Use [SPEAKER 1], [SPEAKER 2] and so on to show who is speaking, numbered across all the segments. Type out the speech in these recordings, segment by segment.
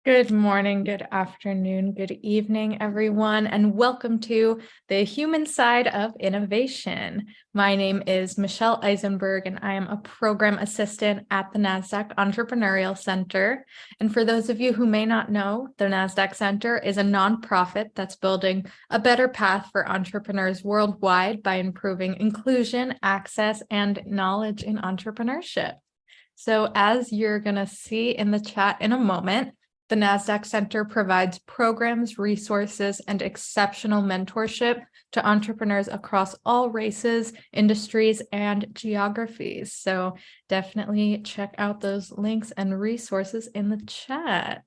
[SPEAKER 1] Good morning, good afternoon, good evening, everyone, and welcome to the human side of innovation. My name is Michelle Eisenberg, and I am a program assistant at the NASDAQ Entrepreneurial Center. And for those of you who may not know, the NASDAQ Center is a nonprofit that's building a better path for entrepreneurs worldwide by improving inclusion, access, and knowledge in entrepreneurship. So as you're going to see in the chat in a moment, the NASDAQ Center provides programs, resources, and exceptional mentorship to entrepreneurs across all races, industries, and geographies. So definitely check out those links and resources in the chat.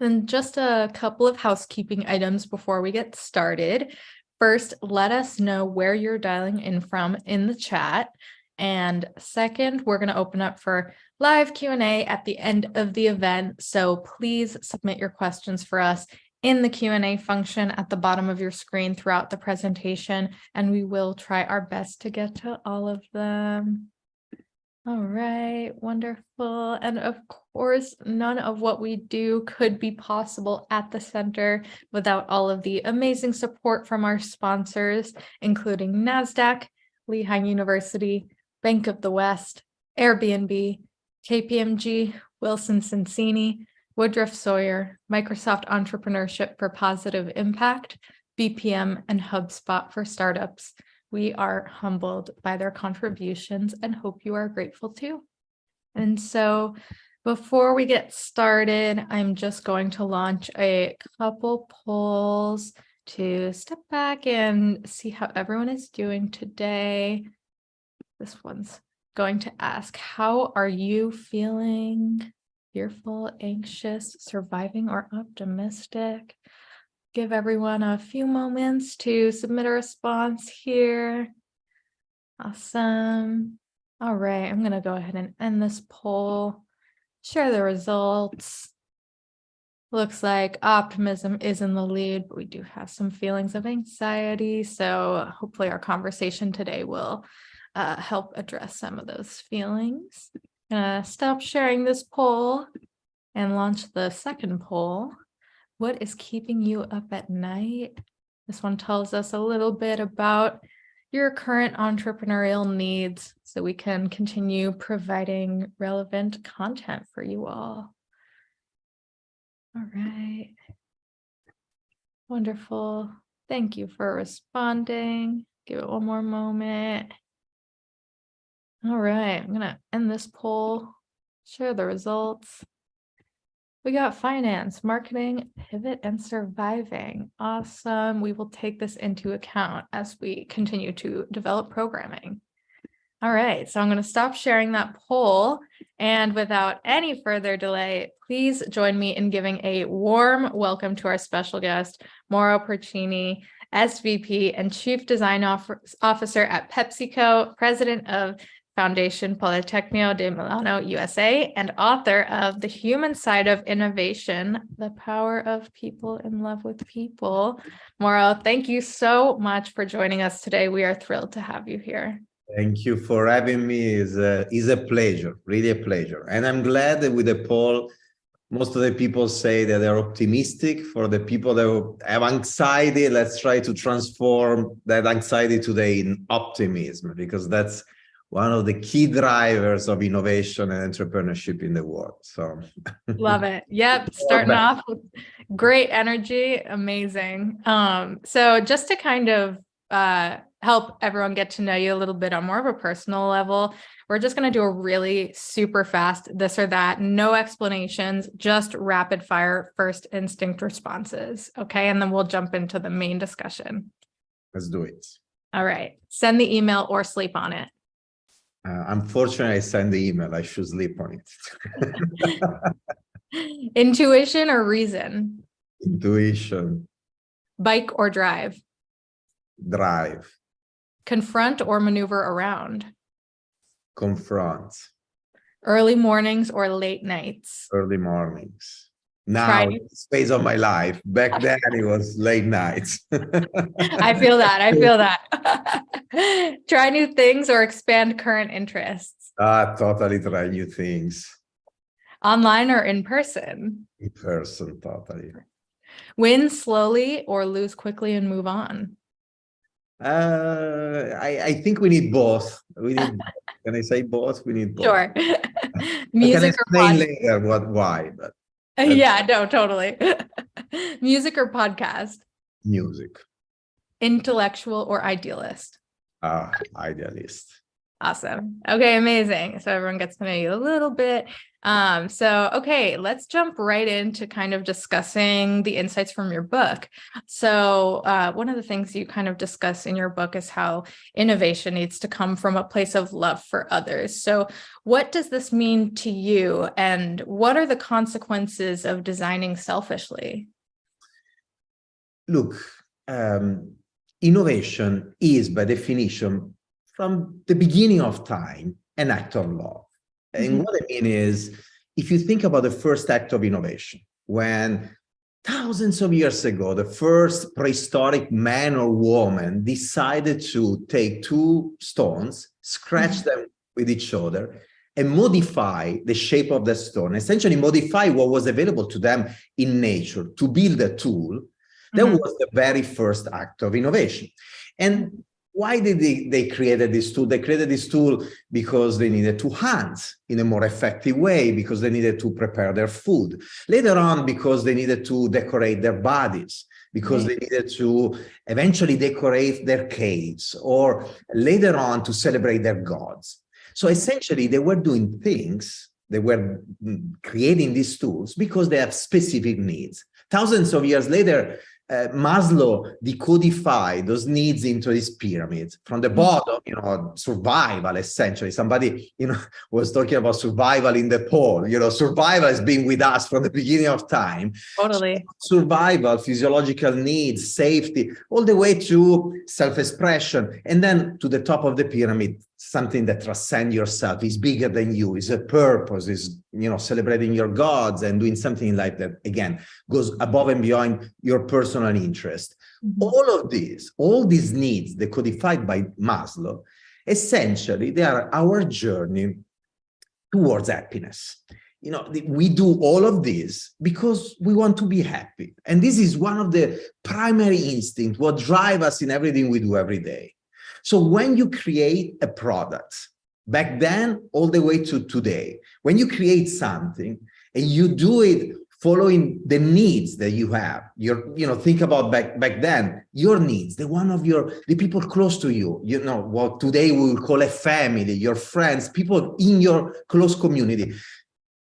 [SPEAKER 1] And just a couple of housekeeping items before we get started. First, let us know where you're dialing in from in the chat. And second, we're going to open up for live Q&A at the end of the event. So please submit your questions for us in the Q&A function at the bottom of your screen throughout the presentation, and we will try our best to get to all of them. All right, wonderful. And of course, none of what we do could be possible at the center without all of the amazing support from our sponsors, including NASDAQ, Lehigh University, Bank of the West, Airbnb, KPMG, Wilson Sonsini, Woodruff Sawyer, Microsoft Entrepreneurship for Positive Impact, BPM, and HubSpot for Startups. We are humbled by their contributions and hope you are grateful too. And so before we get started, I'm just going to launch a couple polls to step back and see how everyone is doing today. This one's going to ask, how are you feeling? Fearful, anxious, surviving, or optimistic? Give everyone a few moments to submit a response here. Awesome. All right, I'm going to go ahead and end this poll, share the results. Looks like optimism is in the lead, but we do have some feelings of anxiety. So hopefully our conversation today will help address some of those feelings. Stop sharing this poll and launch the second poll. What is keeping you up at night? This one tells us a little bit about your current entrepreneurial needs so we can continue providing relevant content for you all. All right. Wonderful. Thank you for responding. Give it one more moment. All right, I'm going to end this poll, share the results. We got finance, marketing, pivot, and surviving. Awesome. We will take this into account as we continue to develop programming. All right, so I'm going to stop sharing that poll. And without any further delay, please join me in giving a warm welcome to our special guest, Mauro Porcini, SVP and Chief Design Officer at PepsiCo, President of Foundation Politecnico di Milano, USA, and author of The Human Side of Innovation, The Power of People in Love with People. Mauro, thank you so much for joining us today. We are thrilled to have you here.
[SPEAKER 2] Thank you for having me. It's a pleasure, really a pleasure. And I'm glad that with the poll, most of the people say that they're optimistic. For the people that have anxiety, let's try to transform that anxiety today in optimism, because that's one of the key drivers of innovation and entrepreneurship in the world. So
[SPEAKER 1] love it. Yep. Starting off with great energy. Amazing. So just to kind of help everyone get to know you a little bit on more of a personal level, we're just going to do a really super fast this or that, no explanations, just rapid fire first instinct responses. Okay. And then we'll jump into the main discussion.
[SPEAKER 2] Let's do it.
[SPEAKER 1] All right. Send the email or sleep on it.
[SPEAKER 2] Unfortunately, I send the email. I should sleep on
[SPEAKER 1] it. Intuition or reason?
[SPEAKER 2] Intuition.
[SPEAKER 1] Bike or drive?
[SPEAKER 2] Drive.
[SPEAKER 1] Confront or maneuver around?
[SPEAKER 2] Confront.
[SPEAKER 1] Early mornings or late nights?
[SPEAKER 2] Early mornings. Now, it's phase of my life. Back then, it was late nights.
[SPEAKER 1] I feel that. I feel that. Try new things or expand current interests?
[SPEAKER 2] Totally try new things.
[SPEAKER 1] Online or in person?
[SPEAKER 2] In person, totally.
[SPEAKER 1] Win slowly or lose quickly and move on?
[SPEAKER 2] I think we need both. Can I say both? We need both.
[SPEAKER 1] Sure.
[SPEAKER 2] I can
[SPEAKER 1] Music or
[SPEAKER 2] explain
[SPEAKER 1] podcast?
[SPEAKER 2] later why, but
[SPEAKER 1] Yeah, no, totally. Music or podcast?
[SPEAKER 2] music.
[SPEAKER 1] Intellectual or idealist?
[SPEAKER 2] Idealist.
[SPEAKER 1] Awesome. Okay, amazing. So everyone gets to know you a little bit. Okay, let's jump right into kind of discussing the insights from your book. So one of the things you kind of discuss in your book is how innovation needs to come from a place of love for others. So what does this mean to you, and what are the consequences of designing selfishly?
[SPEAKER 2] Look, innovation is by definition, from the beginning of time, an act of love. And what I mean is, if you think about the first act of innovation, when thousands of years ago, the first prehistoric man or woman decided to take two stones, scratch them with each other, and modify the shape of the stone, essentially modify what was available to them in nature to build a tool, that was the very first act of innovation. And why did they created this tool? They created this tool because they needed to hunt in a more effective way, because they needed to prepare their food. Later on, because they needed to decorate their bodies, because they needed to eventually decorate their caves, or later on to celebrate their gods. So essentially, they were doing things, they were creating these tools because they have specific needs. Thousands of years later, Maslow decodified those needs into this pyramid. From the bottom, survival, essentially. Somebody, was talking about survival in the pole. Survival has been with us from the beginning of time.
[SPEAKER 1] Totally.
[SPEAKER 2] Survival, physiological needs, safety, all the way to self-expression. And then to the top of the pyramid, something that transcends yourself, is bigger than you, is a purpose, is, celebrating your gods and doing something in life that, again, goes above and beyond your personal interest. All these needs decodified by Maslow, essentially, they are our journey towards happiness. We do all of this because we want to be happy. And this is one of the primary instincts, what drives us in everything we do every day. So when you create a product, back then, all the way to today, when you create something and you do it following the needs that you have, think about back then, your needs, the people close to you, what today we will call a family, your friends, people in your close community.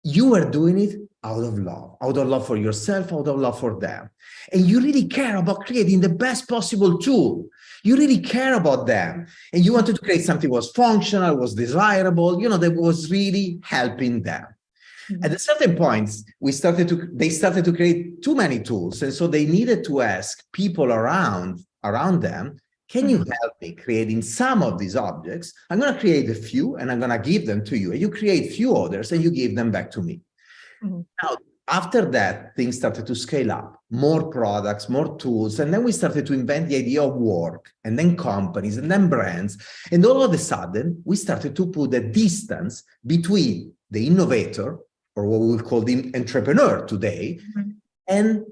[SPEAKER 2] You are doing it out of love for yourself, out of love for them. And you really care about creating the best possible tool. You really care about them. And you wanted to create something that was functional, was desirable, that was really helping them. At a certain point, they started to create too many tools. And so they needed to ask people around them, can you help me creating some of these objects? I'm going to create a few and I'm going to give them to you. And you create few others and you give them back to me. Now, after that, things started to scale up, more products, more tools. And then we started to invent the idea of work, and then companies, and then brands. And all of a sudden, we started to put a distance between the innovator, or what we would call the entrepreneur today, and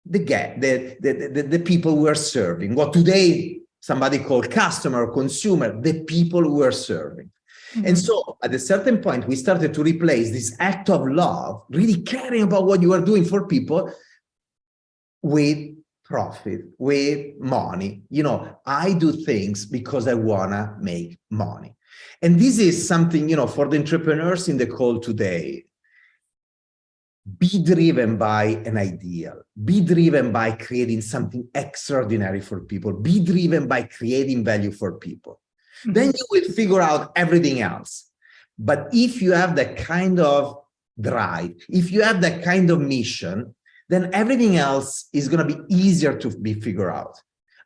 [SPEAKER 2] the people we are serving. What today somebody called customer or consumer, the people we are serving. And so at a certain point, we started to replace this act of love, really caring about what you are doing for people, with profit, with money. I do things because I want to make money. And this is something, for the entrepreneurs in the call today, be driven by an ideal, be driven by creating something extraordinary for people, be driven by creating value for people. Then you will figure out everything else. But if you have that kind of drive, if you have that kind of mission, then everything else is going to be easier to be figured out.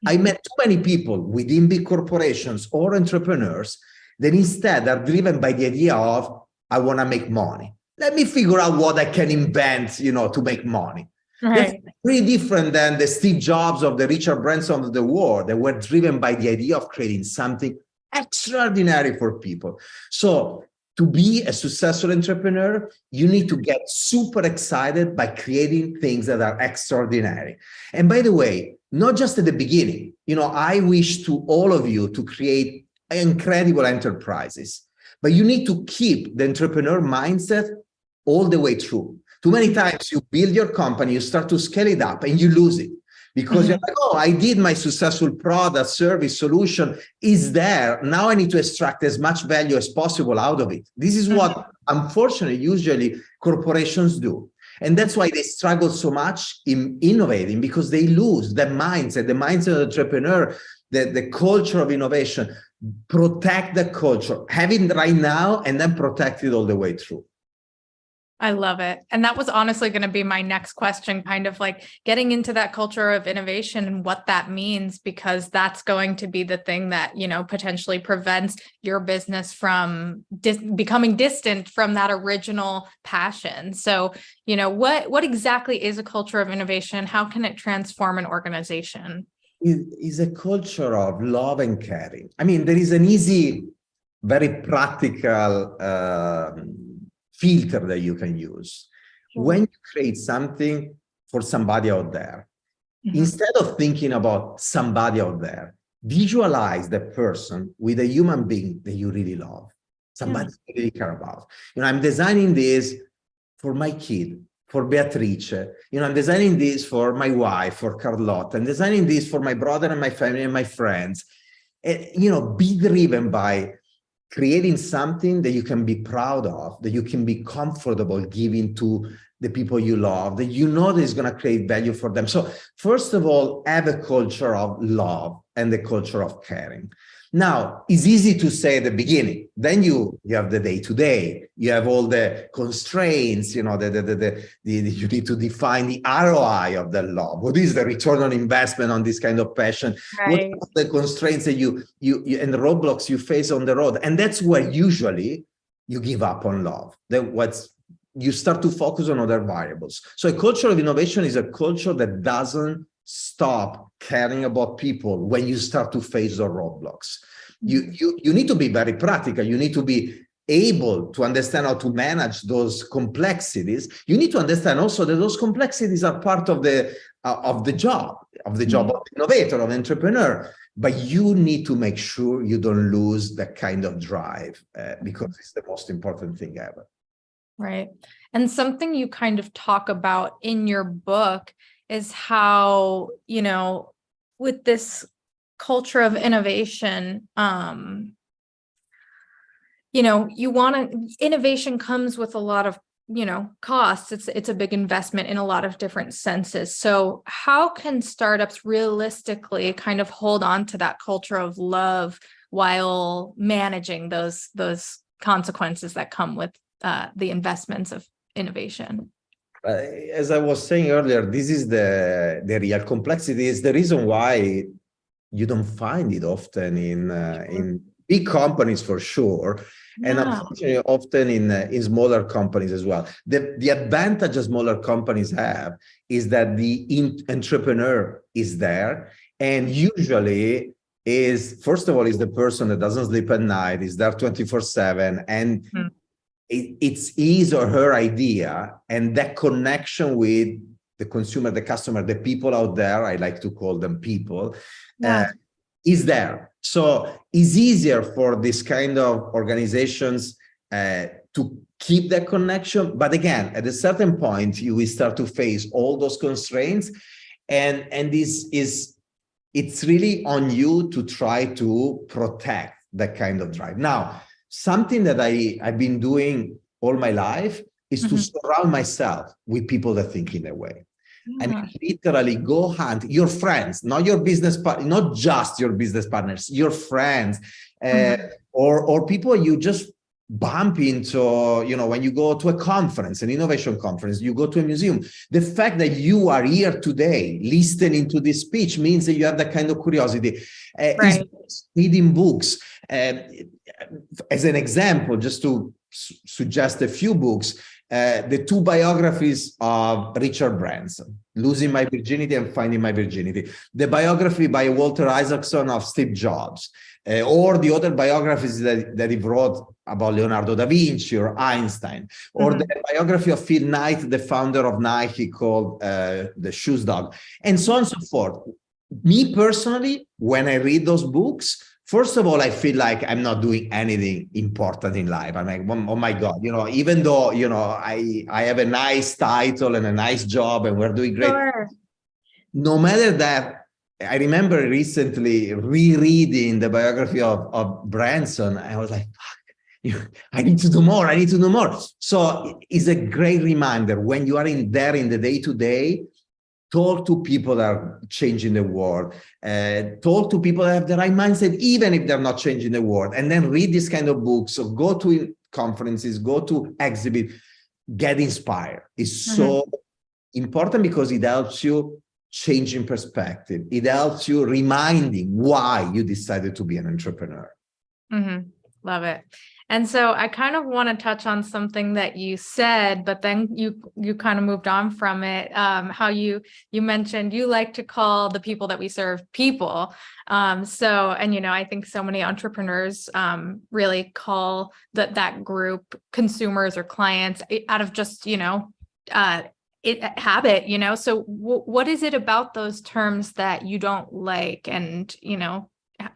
[SPEAKER 2] I met too many people within big corporations or entrepreneurs that instead are driven by the idea of, I want to make money. Let me figure out what I can invent, to make money. Right. That's pretty different than the Steve Jobs of the Richard Branson of the world that were driven by the idea of creating something extraordinary for people. So to be a successful entrepreneur, you need to get super excited by creating things that are extraordinary. And by the way, not just at the beginning, I wish to all of you to create incredible enterprises, but you need to keep the entrepreneur mindset all the way through. Too many times you build your company, you start to scale it up and you lose it. Because you're like, oh, I did my successful product, service, solution is there. Now I need to extract as much value as possible out of it. This is what, unfortunately, usually corporations do. And that's why they struggle so much in innovating, because they lose the mindset of the entrepreneur, the culture of innovation. Protect the culture, have it right now, and then protect it all the way through.
[SPEAKER 1] I love it. And that was honestly going to be my next question, kind of like getting into that culture of innovation and what that means, because that's going to be the thing that, potentially prevents your business from becoming distant from that original passion. So, what exactly is a culture of innovation? How can it transform an organization?
[SPEAKER 2] It is a culture of love and caring. I mean, there is an easy, very practical filter that you can use. When you create something for somebody out there, instead of thinking about somebody out there, visualize the person with a human being that you really love, somebody you really care about. I'm designing this for my kid, for Beatrice. I'm designing this for my wife, for Carlotta. I'm designing this for my brother and my family and my friends. And, be driven by creating something that you can be proud of, that you can be comfortable giving to the people you love, that that is going to create value for them. So first of all, have a culture of love and the culture of caring. Now, it's easy to say at the beginning. Then you have the day-to-day. You have all the constraints, you need to define the ROI of the love. What is the return on investment on this kind of passion? Right. What are the constraints that you and the roadblocks you face on the road? And that's where usually you give up on love. You start to focus on other variables. So a culture of innovation is a culture that doesn't stop caring about people when you start to face the roadblocks. You need to be very practical. You need to be able to understand how to manage those complexities. You need to understand also that those complexities are part of the job of the innovator, of entrepreneur. But you need to make sure you don't lose that kind of drive because it's the most important thing ever.
[SPEAKER 1] Right. And something you kind of talk about in your book is how, with this culture of innovation, innovation comes with a lot of, costs. It's a big investment in a lot of different senses. So how can startups realistically kind of hold on to that culture of love while managing those consequences that come with the investments of innovation?
[SPEAKER 2] As I was saying earlier, this is the real complexity. Is the reason why you don't find it often in big companies for sure, and unfortunately often in smaller companies as well. The advantage that smaller companies have is that the entrepreneur is there, and usually first of all is the person that doesn't sleep at night, is there 24/7, and it's his or her idea, and that connection with the consumer, the customer, the people out there, I like to call them people, is there. So it's easier for this kind of organizations to keep that connection. But again, at a certain point, you will start to face all those constraints. And it's really on you to try to protect that kind of drive. Now, something that I've been doing all my life is to surround myself with people that think in a way. I mean, literally go hunt your friends, not your business partner, not just your business partners, your friends, or people you just bump into, when you go to a conference, an innovation conference, you go to a museum. The fact that you are here today listening to this speech means that you have that kind of curiosity. Reading books. As an example, just to suggest a few books, the two biographies of Richard Branson, Losing My Virginity and Finding My Virginity, the biography by Walter Isaacson of Steve Jobs, or the other biographies that he wrote about Leonardo da Vinci or Einstein, or the biography of Phil Knight, the founder of Nike, called The Shoes Dog, and so on and so forth. Me personally, when I read those books, first of all, I feel like I'm not doing anything important in life. I'm like, oh my God, even though, I have a nice title and a nice job and we're doing great.
[SPEAKER 1] Sure.
[SPEAKER 2] No matter that, I remember recently rereading the biography of Branson. I was like, fuck, I need to do more. I need to do more. So it's a great reminder when you are in the day-to-day, talk to people that are changing the world, talk to people that have the right mindset, even if they're not changing the world, and then read this kind of books. So go to conferences, go to exhibit, get inspired. It's so important because it helps you changing perspective. It helps you reminding why you decided to be an entrepreneur.
[SPEAKER 1] Love it. And so I kind of want to touch on something that you said, but then you kind of moved on from it. How you mentioned you like to call the people that we serve people. And I think so many entrepreneurs really call that group consumers or clients out of just habit. So what is it about those terms that you don't like, and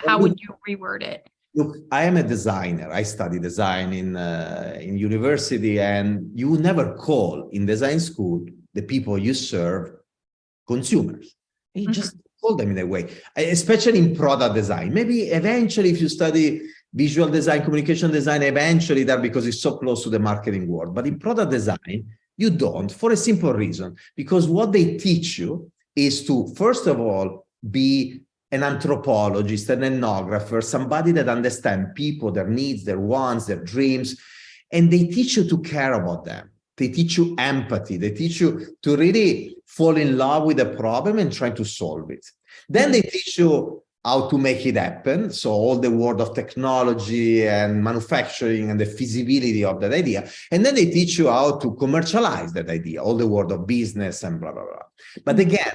[SPEAKER 1] how would you reword it?
[SPEAKER 2] Look, I am a designer. I study design in university, and you would never call in design school the people you serve consumers. You just call them in a way, especially in product design. Maybe eventually, if you study visual design, communication design, eventually that, because it's so close to the marketing world. But in product design, you don't, for a simple reason, because what they teach you is to, first of all, be an anthropologist, an ethnographer, somebody that understands people, their needs, their wants, their dreams, and they teach you to care about them. They teach you empathy. They teach you to really fall in love with a problem and try to solve it. Then they teach you how to make it happen. So all the world of technology and manufacturing and the feasibility of that idea. And then they teach you how to commercialize that idea, all the world of business and blah, blah, blah. But again,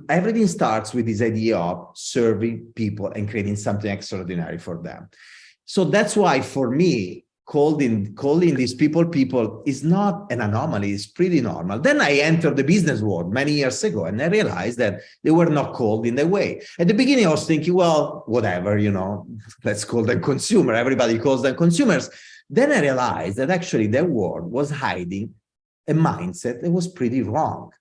[SPEAKER 2] everything starts with this idea of serving people and creating something extraordinary for them. So that's why, for me, calling these people is not an anomaly. It's pretty normal. Then I entered the business world many years ago, and I realized that they were not called in the way. At the beginning, I was thinking, well, whatever, let's call them consumer. Everybody calls them consumers. Then I realized that actually their world was hiding a mindset that was pretty wrong.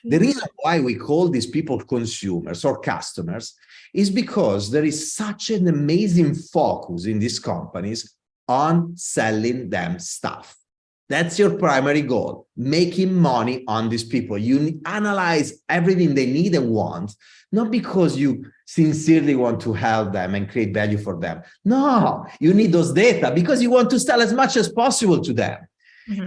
[SPEAKER 2] The reason why we call these people consumers or customers is because there is such an amazing focus in these companies on selling them stuff. That's your primary goal, making money on these people. You analyze everything they need and want, not because you sincerely want to help them and create value for them. No, you need those data because you want to sell as much as possible to them.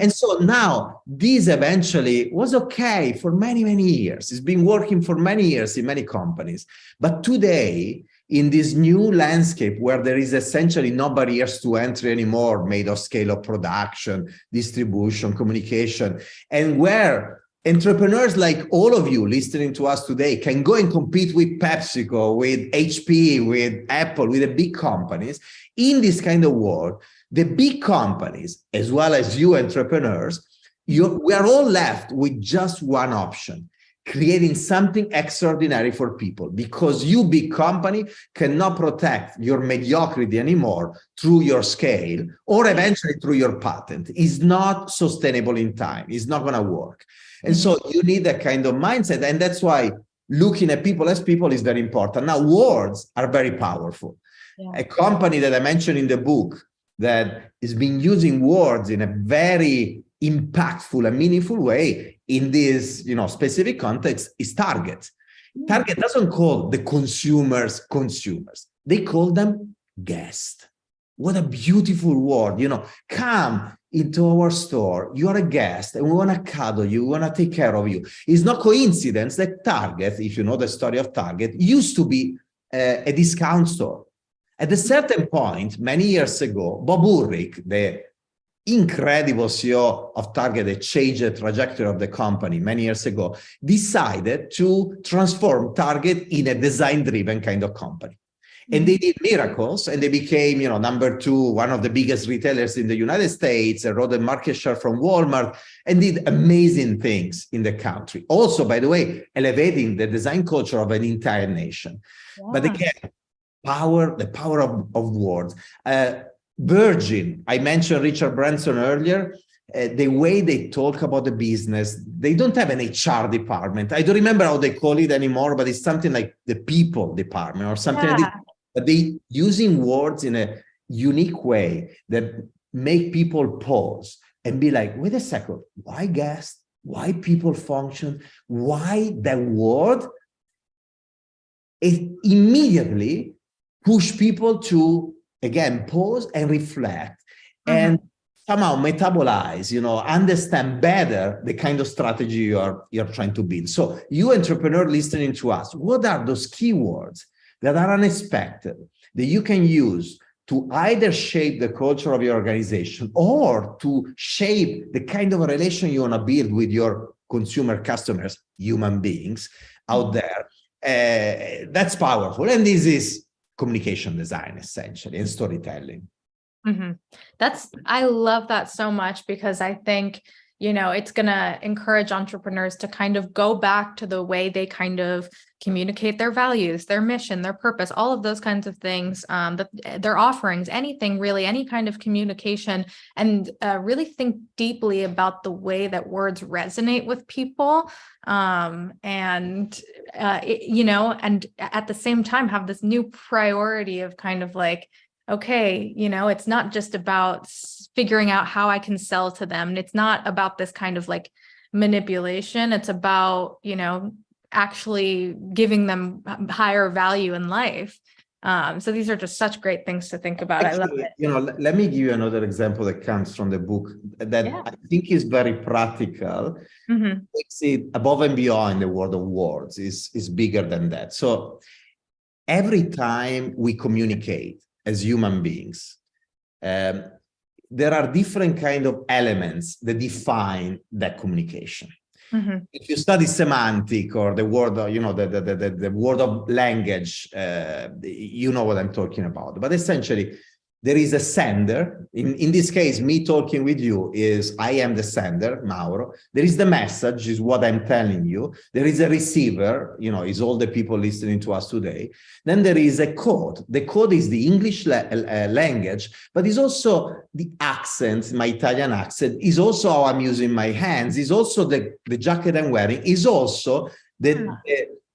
[SPEAKER 2] And so now this eventually was okay for many, many years. It's been working for many years in many companies. But today, in this new landscape where there is essentially no barriers to entry anymore, made of scale of production, distribution, communication, and where entrepreneurs like all of you listening to us today can go and compete with PepsiCo, with HP, with Apple, with the big companies, in this kind of world, the big companies, as well as you entrepreneurs, we are all left with just one option: creating something extraordinary for people, because you, big company, cannot protect your mediocrity anymore through your scale or eventually through your patent. It's not sustainable in time. It's not going to work. And so you need that kind of mindset. And that's why looking at people as people is very important. Now, words are very powerful. A company that I mentioned in the book that has been using words in a very impactful and meaningful way in this specific context is Target. Target doesn't call the consumers. They call them guests. What a beautiful word. Come into our store. You are a guest and we want to cuddle you. We want to take care of you. It's no coincidence that Target, if you know the story of Target, used to be a discount store. At a certain point, many years ago, Bob Urich, the incredible CEO of Target that changed the trajectory of the company many years ago, decided to transform Target in a design-driven kind of company. And they did miracles, and they became, number 2, one of the biggest retailers in the United States, wrote a market share from Walmart, and did amazing things in the country. Also, by the way, elevating the design culture of an entire nation. Yeah. But again, the power of words. Virgin, I mentioned Richard Branson earlier. The way they talk about the business, they don't have an HR department. I don't remember how they call it anymore, but it's something like the people department or something like that. But they using words in a unique way that make people pause and be like, wait a second, why guest? Why people function? Why that word? It immediately push people to, again, pause and reflect and somehow metabolize, understand better the kind of strategy you're trying to build. So you entrepreneur listening to us, what are those keywords that are unexpected that you can use to either shape the culture of your organization or to shape the kind of a relation you want to build with your consumer customers, human beings out there? That's powerful. And this is communication design, essentially, and storytelling.
[SPEAKER 1] I love that so much, because I think, it's going to encourage entrepreneurs to kind of go back to the way they kind of communicate their values, their mission, their purpose, all of those kinds of things, their offerings, anything really, any kind of communication, and really think deeply about the way that words resonate with people. And at the same time, have this new priority of kind of like, okay, it's not just about figuring out how I can sell to them. It's not about this kind of like manipulation. It's about, actually giving them higher value in life. So these are just such great things to think about.
[SPEAKER 2] Actually,
[SPEAKER 1] I love it.
[SPEAKER 2] Let me give you another example that comes from the book that I think is very practical. Makes it above and beyond the world of words, is bigger than that. So every time we communicate as human beings, there are different kind of elements that define that communication. If you study semantic or the word, the word of language, you know what I'm talking about. But essentially, there is a sender. In this case, me talking with you is I am the sender, Mauro. There is the message, is what I'm telling you. There is a receiver, is all the people listening to us today. Then there is a code. The code is the English language, but is also the accent, my Italian accent, is also how I'm using my hands, is also the jacket I'm wearing, is also the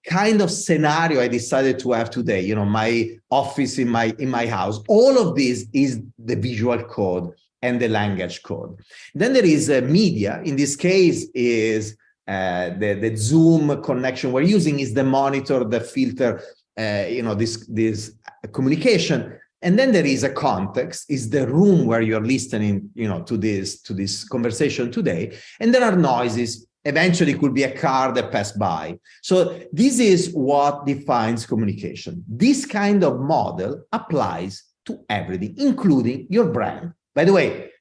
[SPEAKER 2] kind of scenario I decided to have today, my office in my house. All of this is the visual code and the language code. Then there is media. In this case is the Zoom connection we're using, is the monitor, the filter, this communication. And then there is a context, is the room where you're listening, to this conversation today. And there are noises. Eventually, it could be a car that passed by. So this is what defines communication. This kind of model applies to everything, including your brand. By the way,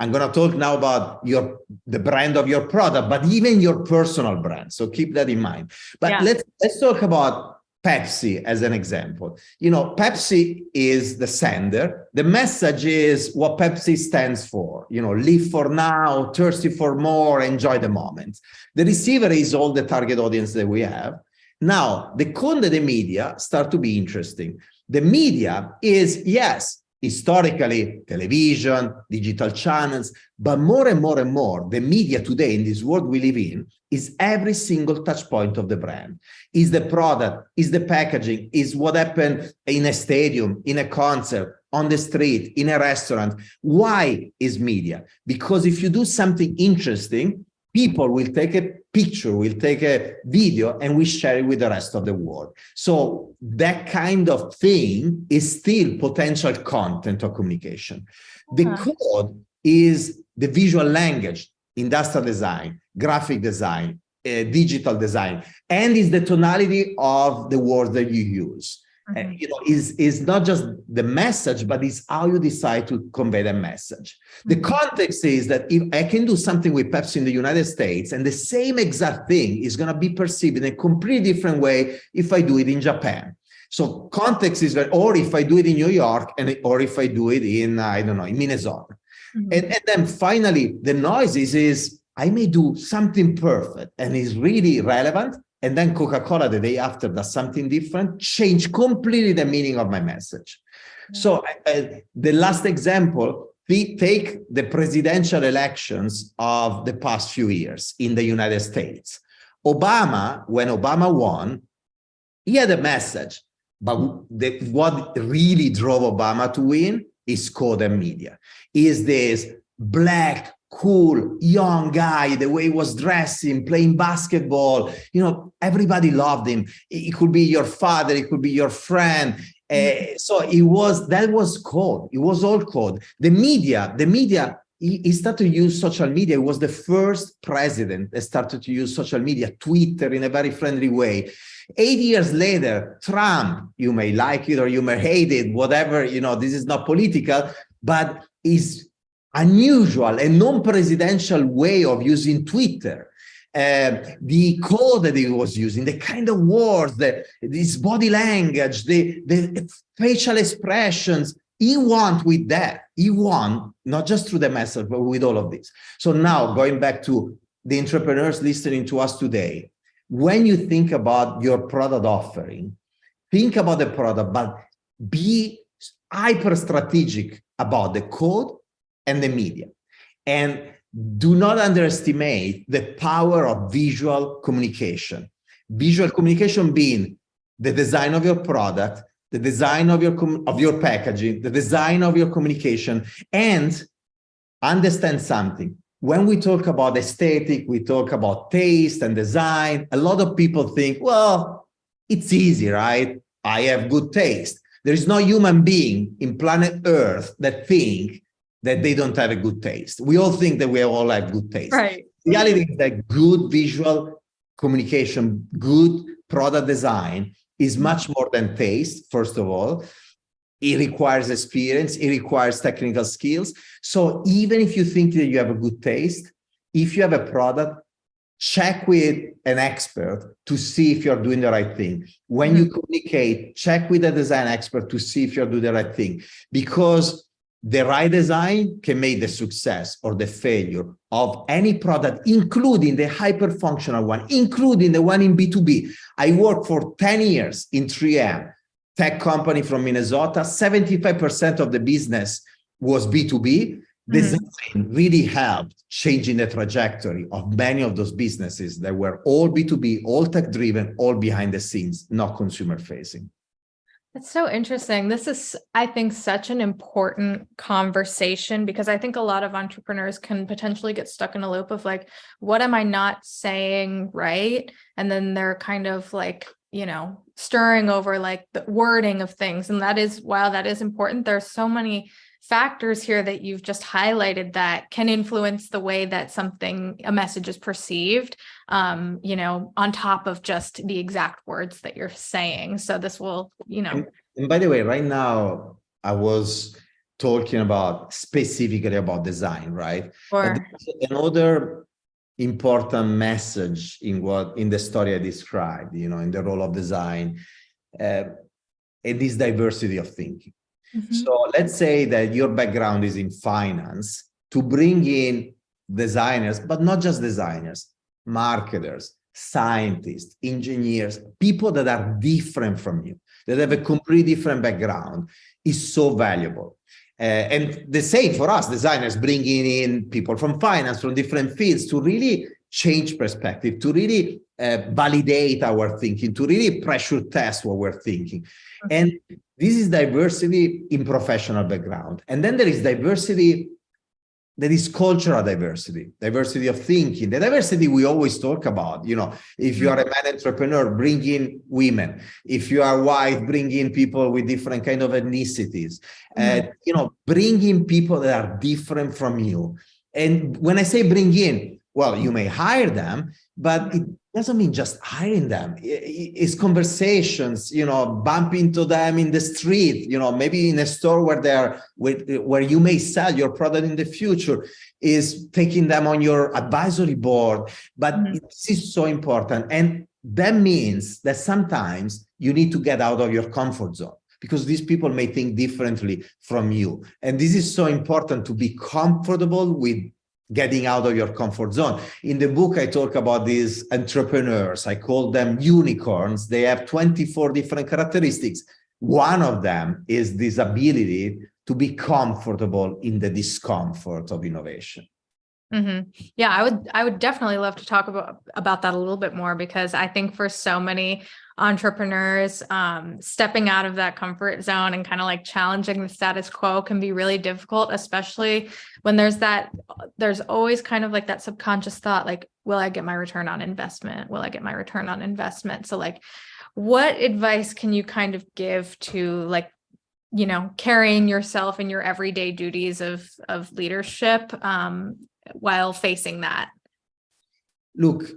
[SPEAKER 2] I'm going to talk now about the brand of your product, but even your personal brand. So keep that in mind. But let's talk about Pepsi as an example. Pepsi is the sender. The message is what Pepsi stands for. Live for now, thirsty for more, enjoy the moment. The receiver is all the target audience that we have. Now, the code and the media start to be interesting. The media is, yes, historically, television, digital channels, but more and more and more, the media today in this world we live in is every single touch point of the brand. Is the product, is the packaging, is what happened in a stadium, in a concert, on the street, in a restaurant. Why is media? Because if you do something interesting, people will take a picture, will take a video, and we share it with the rest of the world. So that kind of thing is still potential content or communication. The code is the visual language, industrial design, graphic design, digital design, and is the tonality of the words that you use. Is not just the message, but it's how you decide to convey the message. The context is that if I can do something with Pepsi in the United States, and the same exact thing is going to be perceived in a completely different way if I do it in Japan. So context is or if I do it in New York, or if I do it in, I don't know, in Minnesota. And then finally, the noise is I may do something perfect and is really relevant. And then Coca-Cola the day after does something different, change completely the meaning of my message. So the last example, we take the presidential elections of the past few years in the United States. Obama, when Obama won, he had a message, but what really drove Obama to win is code and media. Is this black, cool, young guy, the way he was dressing, playing basketball, everybody loved him. It could be your father, it could be your friend. So that was code. It was all code. The media, he started to use social media. He was the first president that started to use social media, Twitter, in a very friendly way. 8 years later, Trump, you may like it or you may hate it, whatever, this is not political, but is unusual and non-presidential way of using Twitter. The code that he was using, the kind of words, this body language, the facial expressions, he won with that. He won, not just through the message, but with all of this. So now going back to the entrepreneurs listening to us today, when you think about your product offering, think about the product, but be hyper strategic about the code and the media. And do not underestimate the power of visual communication. Visual communication being the design of your product, the design of your packaging, the design of your communication, and understand something. When we talk about aesthetic, we talk about taste and design. A lot of people think, well, it's easy, right? I have good taste. There is no human being in planet Earth that think that they don't have a good taste. We all think that we all have good taste.
[SPEAKER 1] Right.
[SPEAKER 2] The reality is that good visual communication, good product design is much more than taste, first of all. It requires experience, it requires technical skills. So even if you think that you have a good taste, if you have a product, check with an expert to see if you're doing the right thing. When you communicate, check with a design expert to see if you're doing the right thing. Because the right design can make the success or the failure of any product, including the hyper-functional one, including the one in B2B. I worked for 10 years in 3M, tech company from Minnesota. 75% of the business was B2B. Design really helped changing the trajectory of many of those businesses that were all B2B, all tech-driven, all behind the scenes, not consumer-facing.
[SPEAKER 1] That's so interesting. This is, I think, such an important conversation, because I think a lot of entrepreneurs can potentially get stuck in a loop of like, what am I not saying right? And then they're kind of like, stirring over like the wording of things. And that is, while that is important, there's so many factors here that you've just highlighted that can influence the way that a message is perceived, on top of just the exact words that you're saying. So this will,
[SPEAKER 2] And by the way, right now, I was talking specifically about design, right?
[SPEAKER 1] Or
[SPEAKER 2] But there's another important message in the story I described, in the role of design, it is diversity of thinking. So let's say that your background is in finance, to bring in designers, but not just designers, marketers, scientists, engineers, people that are different from you, that have a completely different background, is so valuable. And the same for us, designers, bringing in people from finance, from different fields, to really change perspective, to really validate our thinking, to really pressure test what we're thinking. And this is diversity in professional background. And then there is diversity that is cultural diversity, diversity of thinking, the diversity we always talk about. If you are a man entrepreneur, bring in women. If you are white, bring in people with different kind of ethnicities. Bring in people that are different from you. And when I say bring in, well, you may hire them, but doesn't mean just hiring them. It's conversations, bump into them in the street, maybe in a store where you may sell your product in the future, is taking them on your advisory board. But this is so important. And that means that sometimes you need to get out of your comfort zone, because these people may think differently from you. And this is so important, to be comfortable with getting out of your comfort zone. In the book, I talk about these entrepreneurs. I call them unicorns. They have 24 different characteristics. One of them is this ability to be comfortable in the discomfort of innovation.
[SPEAKER 1] Yeah, I would definitely love to talk about that a little bit more, because I think for so many entrepreneurs, stepping out of that comfort zone and kind of like challenging the status quo can be really difficult, especially when there's always kind of like that subconscious thought, like, will I get my return on investment? Will I get my return on investment? So like, what advice can you kind of give to, like, carrying yourself in your everyday duties of leadership, while facing that?
[SPEAKER 2] Look,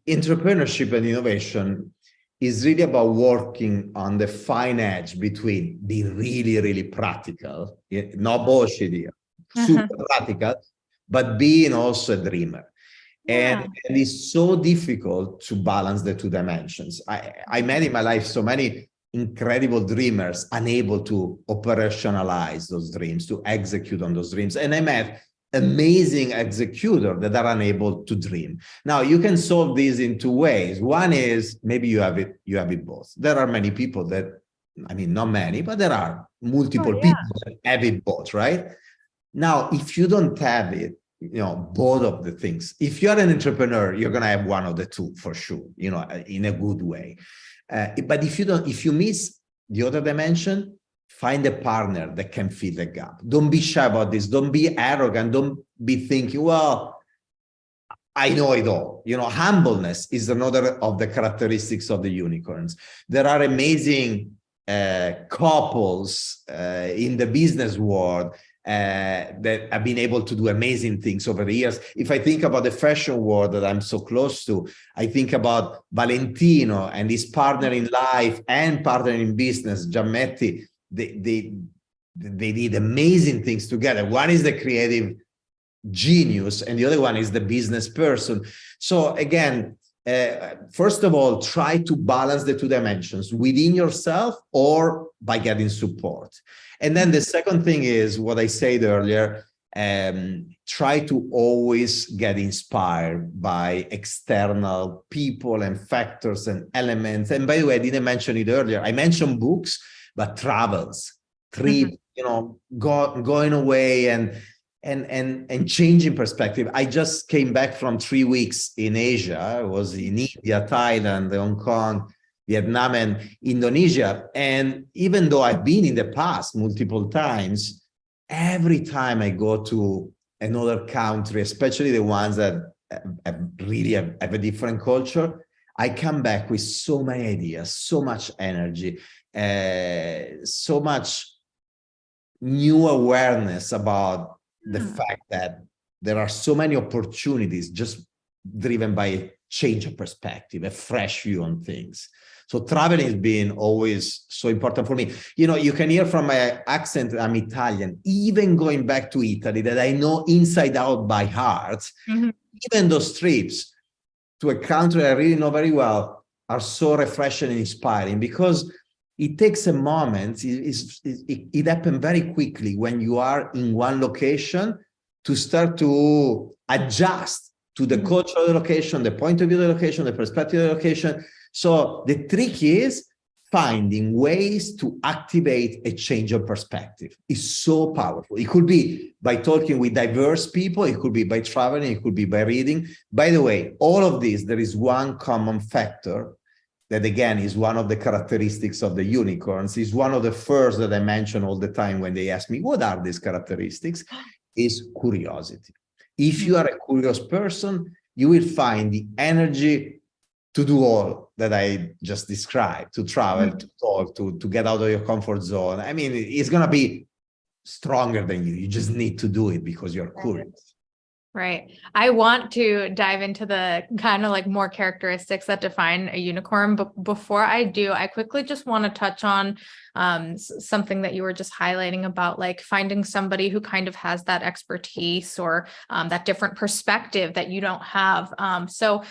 [SPEAKER 2] entrepreneurship and innovation is really about working on the fine edge between being really, really practical, no bullshit here, super practical, but being also a dreamer. And it's so difficult to balance the two dimensions. I met in my life so many incredible dreamers unable to operationalize those dreams, to execute on those dreams. And I met amazing executors that are unable to dream. Now, you can solve this in two ways. One is maybe you have it both. There are many people that, I mean, not many, but there are multiple people that have it both, right? Now, if you don't have it, both of the things, if you're an entrepreneur, you're going to have one of the two for sure, in a good way. But if you miss the other dimension, find a partner that can fill the gap. Don't be shy about this. Don't be arrogant. Don't be thinking, well, I know it all. Humbleness is another of the characteristics of the unicorns. There are amazing couples in the business world that have been able to do amazing things over the years. If I think about the fashion world that I'm so close to, I think about Valentino and his partner in life and partner in business, Giammetti. They did amazing things together. One is the creative genius and the other one is the business person. So again, first of all, try to balance the two dimensions within yourself or by getting support. And then the second thing is what I said earlier, try to always get inspired by external people and factors and elements. And by the way, I didn't mention it earlier. I mentioned books, but travels, trips, going away and changing perspective. I just came back from 3 weeks in Asia. I was in India, Thailand, Hong Kong, Vietnam, and Indonesia. And even though I've been in the past multiple times, every time I go to another country, especially the ones that really have a different culture, I come back with so many ideas, so much energy, so much new awareness about the fact that there are so many opportunities just driven by a change of perspective, a fresh view on things. So traveling has been always so important for me. You can hear from my accent, I'm Italian, even going back to Italy that I know inside out by heart. Even those trips to a country I really know very well are so refreshing and inspiring because it takes a moment. It happens very quickly when you are in one location to start to adjust to the culture of the location, the point of view of the location, the perspective of the location. So the trick is finding ways to activate a change of perspective. It's so powerful. It could be by talking with diverse people. It could be by traveling. It could be by reading. By the way, all of this, there is one common factor that, again, is one of the characteristics of the unicorns. Is one of the first that I mention all the time when they ask me, what are these characteristics? Is curiosity. If you are a curious person, you will find the energy to do all that I just described, to travel, to talk, to get out of your comfort zone. I mean, it's going to be stronger than you. You just need to do it because you're curious.
[SPEAKER 1] Right. I want to dive into the kind of like more characteristics that define a unicorn. But before I do, I quickly just want to touch on something that you were just highlighting about like finding somebody who kind of has that expertise or that different perspective that you don't have. So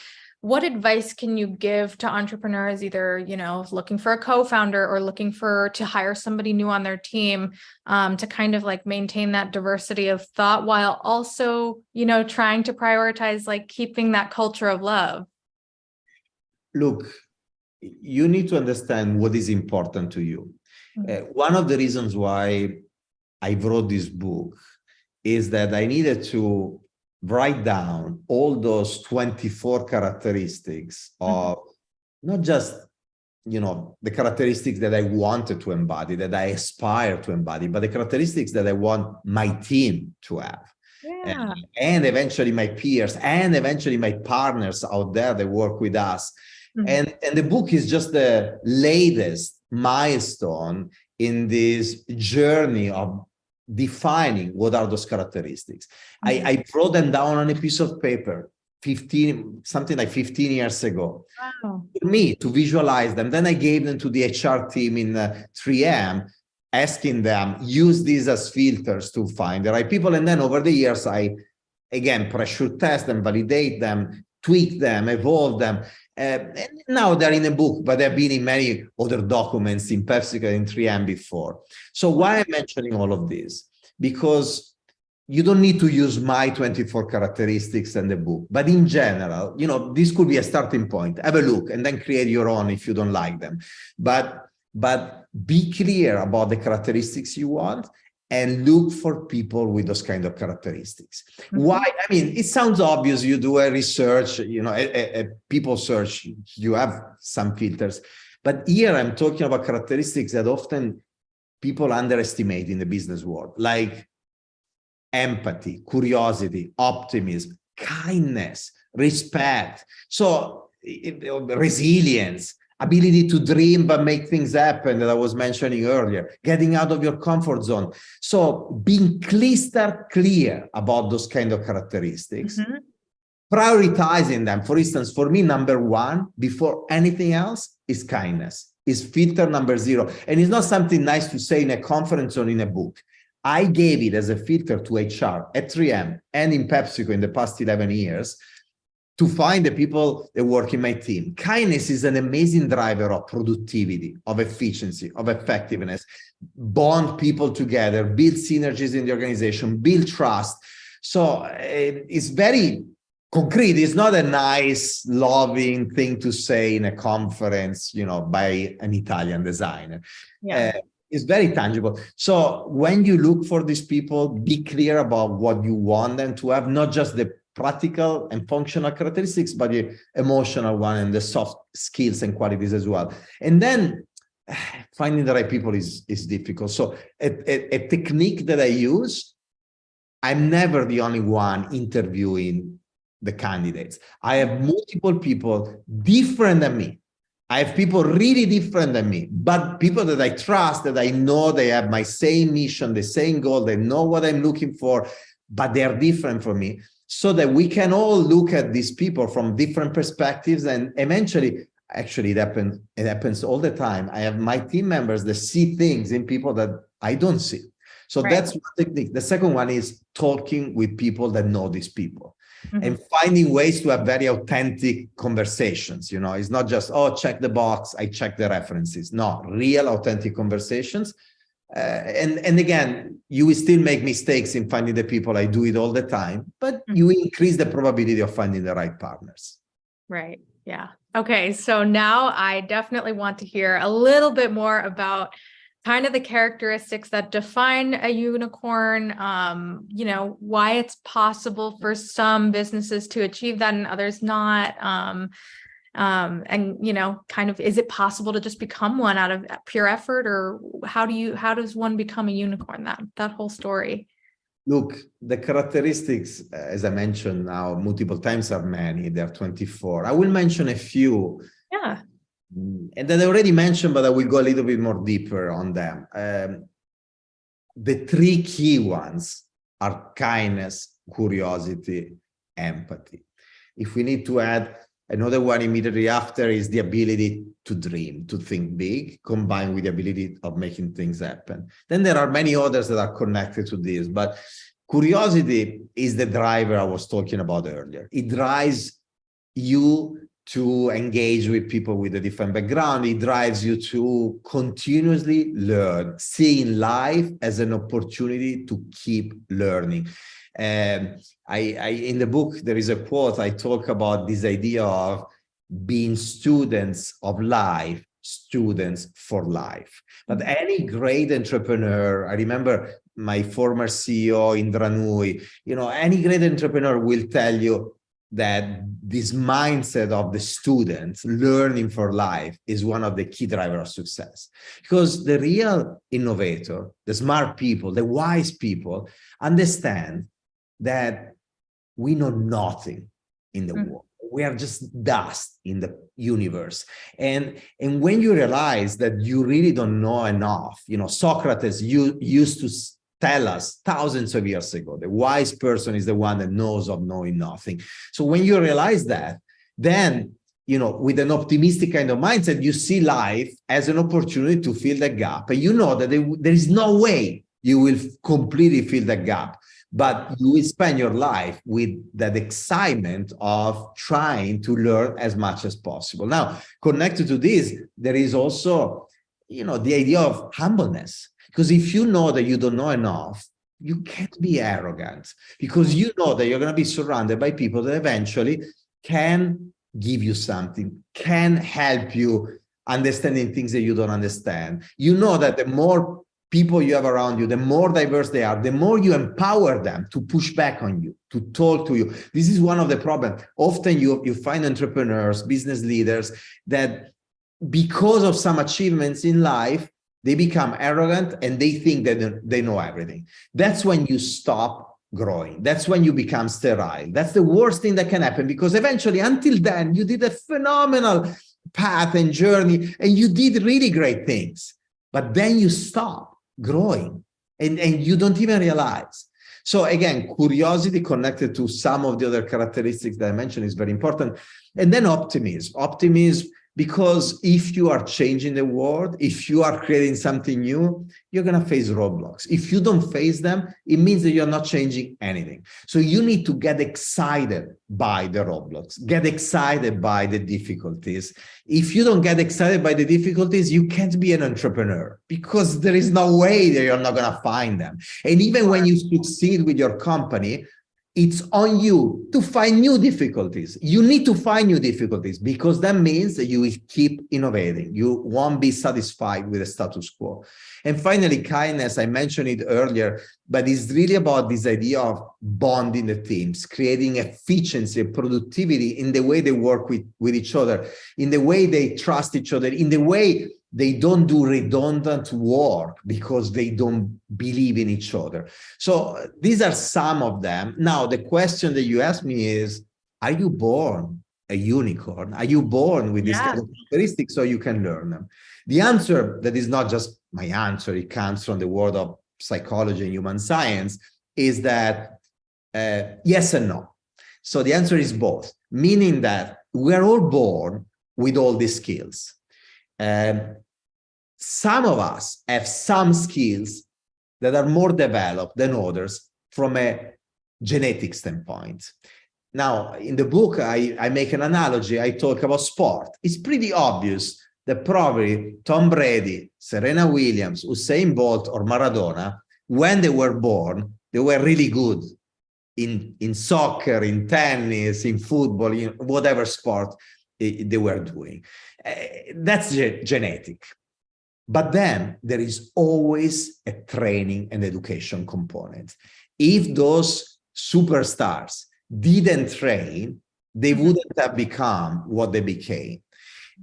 [SPEAKER 1] what advice can you give to entrepreneurs, either, looking for a co-founder or looking to hire somebody new on their team, to kind of like maintain that diversity of thought while also, trying to prioritize like keeping that culture of love?
[SPEAKER 2] Look, you need to understand what is important to you. One of the reasons why I wrote this book is that I needed to write down all those 24 characteristics of not just, the characteristics that I wanted to embody, that I aspire to embody, but the characteristics that I want my team to have.
[SPEAKER 1] Yeah.
[SPEAKER 2] And eventually my peers, and eventually my partners out there that work with us. And the book is just the latest milestone in this journey of defining what are those characteristics. I wrote them down on a piece of paper 15 years ago.
[SPEAKER 1] Wow.
[SPEAKER 2] For me to visualize them. Then I gave them to the HR team in 3M, asking them use these as filters to find the right people. And then over the years, I again pressure test them, validate them, tweak them, evolve them. And now they're in a book, but they've been in many other documents in PepsiCo and 3M before. So why I'm mentioning all of this? Because you don't need to use my 24 characteristics in the book, but in general, this could be a starting point. Have a look and then create your own if you don't like them. But be clear about the characteristics you want and look for people with those kind of characteristics. Why? I mean, it sounds obvious. You do a research, a people search, you have some filters. But here I'm talking about characteristics that often people underestimate in the business world, like empathy, curiosity, optimism, kindness, respect. So resilience, ability to dream but make things happen that I was mentioning earlier, getting out of your comfort zone. So being crystal clear about those kind of characteristics, prioritizing them. For instance, for me, number one, before anything else, is kindness, is filter number 0. And it's not something nice to say in a conference or in a book. I gave it as a filter to HR at 3M and in PepsiCo in the past 11 years to find the people that work in my team. Kindness is an amazing driver of productivity, of efficiency, of effectiveness, bond people together, build synergies in the organization, build trust. So it's very concrete. It's not a nice, loving thing to say in a conference, by an Italian designer. Yeah. It's very tangible. So when you look for these people, be clear about what you want them to have, not just the practical and functional characteristics, but the emotional one and the soft skills and qualities as well. And then finding the right people is difficult. So a technique that I use, I'm never the only one interviewing the candidates. I have multiple people different than me. I have people really different than me, but people that I trust, that I know they have my same mission, the same goal, they know what I'm looking for, but they're different from me, so that we can all look at these people from different perspectives. And eventually, actually, it happens all the time. I have my team members that see things in people that I don't see. So that's one technique. The second one is talking with people that know these people. And finding ways to have very authentic conversations. It's not just, oh, check the box, I check the references. No, real authentic conversations. And again, you will still make mistakes in finding the people. I do it all the time, but you increase the probability of finding the right partners.
[SPEAKER 1] Right. Yeah. Okay. So now I definitely want to hear a little bit more about kind of the characteristics that define a unicorn, why it's possible for some businesses to achieve that and others not. And, kind of, is it possible to just become one out of pure effort, or how does one become a unicorn? That whole story.
[SPEAKER 2] Look, the characteristics, as I mentioned now multiple times, are many. There are 24. I will mention a few.
[SPEAKER 1] Yeah.
[SPEAKER 2] And that I already mentioned, but I will go a little bit more deeper on them. The 3 key ones are kindness, curiosity, empathy. If we need to add another one immediately after, is the ability to dream, to think big, combined with the ability of making things happen. Then there are many others that are connected to this, but curiosity is the driver I was talking about earlier. It drives you to engage with people with a different background. It drives you to continuously learn, seeing life as an opportunity to keep learning. And in the book, there is a quote. I talk about this idea of being students of life, students for life. But any great entrepreneur, I remember my former CEO, Indra Nui, any great entrepreneur will tell you that this mindset of the students learning for life is one of the key drivers of success. Because the real innovator, the smart people, the wise people understand that we know nothing in the world. We are just dust in the universe. And when you realize that you really don't know enough, Socrates used to tell us thousands of years ago, the wise person is the one that knows of knowing nothing. So when you realize that, then, with an optimistic kind of mindset, you see life as an opportunity to fill the gap. And you know that there is no way you will completely fill the gap, but you will spend your life with that excitement of trying to learn as much as possible. Now, connected to this, there is also, the idea of humbleness. Because if you know that you don't know enough, you can't be arrogant, because you know that you're going to be surrounded by people that eventually can give you something, can help you understanding things that you don't understand. You know that the more people you have around you, the more diverse they are, the more you empower them to push back on you, to talk to you. This is one of the problems. Often you find entrepreneurs, business leaders that because of some achievements in life, they become arrogant and they think that they know everything. That's when you stop growing. That's when you become sterile. That's the worst thing that can happen, because eventually, until then, you did a phenomenal path and journey and you did really great things. But then you stop growing and you don't even realize. So again, curiosity connected to some of the other characteristics that I mentioned is very important. And then optimism. Optimism, because if you are changing the world, if you are creating something new, you're going to face roadblocks. If you don't face them, it means that you're not changing anything. So you need to get excited by the roadblocks, get excited by the difficulties. If you don't get excited by the difficulties, you can't be an entrepreneur, because there is no way that you're not going to find them. And even when you succeed with your company, it's on you to find new difficulties. You need to find new difficulties, because that means that you will keep innovating. You won't be satisfied with the status quo. And finally, kindness, I mentioned it earlier, but it's really about this idea of bonding the teams, creating efficiency and productivity in the way they work with each other, in the way they trust each other, in the way they don't do redundant work because they don't believe in each other. So these are some of them. Now, the question that you asked me is, are you born a unicorn? Are you born with these kind of characteristics so you can learn them? The answer, that is not just my answer, it comes from the world of psychology and human science, is that yes and no. So the answer is both, meaning that we're all born with all these skills. Some of us have some skills that are more developed than others from a genetic standpoint. Now, in the book, I make an analogy. I talk about sport. It's pretty obvious that probably Tom Brady, Serena Williams, Usain Bolt, or Maradona, when they were born, they were really good in soccer, in tennis, in football, in whatever sport they were doing. That's genetic. But then there is always a training and education component. If those superstars didn't train, they wouldn't have become what they became.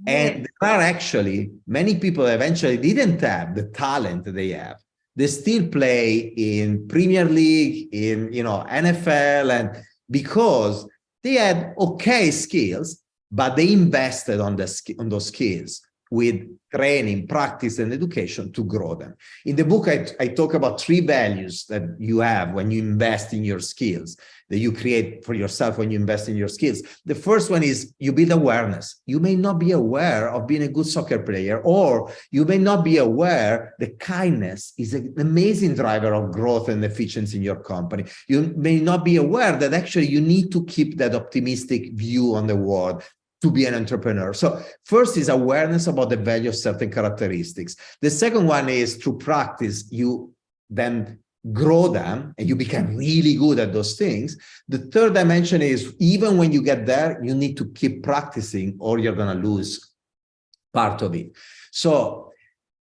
[SPEAKER 2] And there are actually many people that eventually didn't have the talent that they have. They still play in Premier League, in NFL, and because they had okay skills, but they invested on those skills with training, practice, and education to grow them. In the book, I talk about 3 values that you have when you invest in your skills, that you create for yourself when you invest in your skills. The first one is you build awareness. You may not be aware of being a good soccer player, or you may not be aware that kindness is an amazing driver of growth and efficiency in your company. You may not be aware that actually you need to keep that optimistic view on the world to be an entrepreneur. So first is awareness about the value of certain characteristics. The second one is through practice, you then grow them and you become really good at those things. The third dimension is even when you get there, you need to keep practicing or you're going to lose part of it. So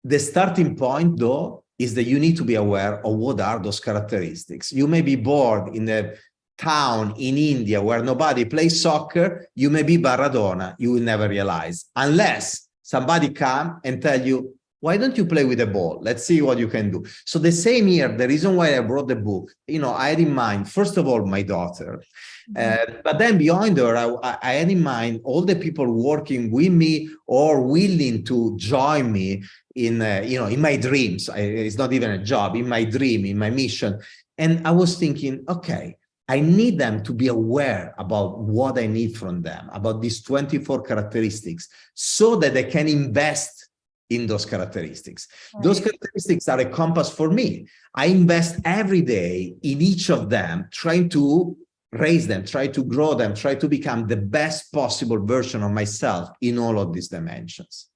[SPEAKER 2] the starting point, though, is that you need to be aware of what are those characteristics. You may be bored in a town in India where nobody plays soccer. You may be Maradona. You will never realize unless somebody come and tell you, why don't you play with the ball? Let's see what you can do. So the same year, the reason why I brought the book, I had in mind, first of all, my daughter, but then beyond her, I had in mind all the people working with me or willing to join me in my dreams. It's not even a job, in my dream, in my mission. And I was thinking, okay, I need them to be aware about what I need from them, about these 24 characteristics, so that they can invest in those characteristics. Right. Those characteristics are a compass for me. I invest every day in each of them, trying to raise them, try to grow them, try to become the best possible version of myself in all of these dimensions.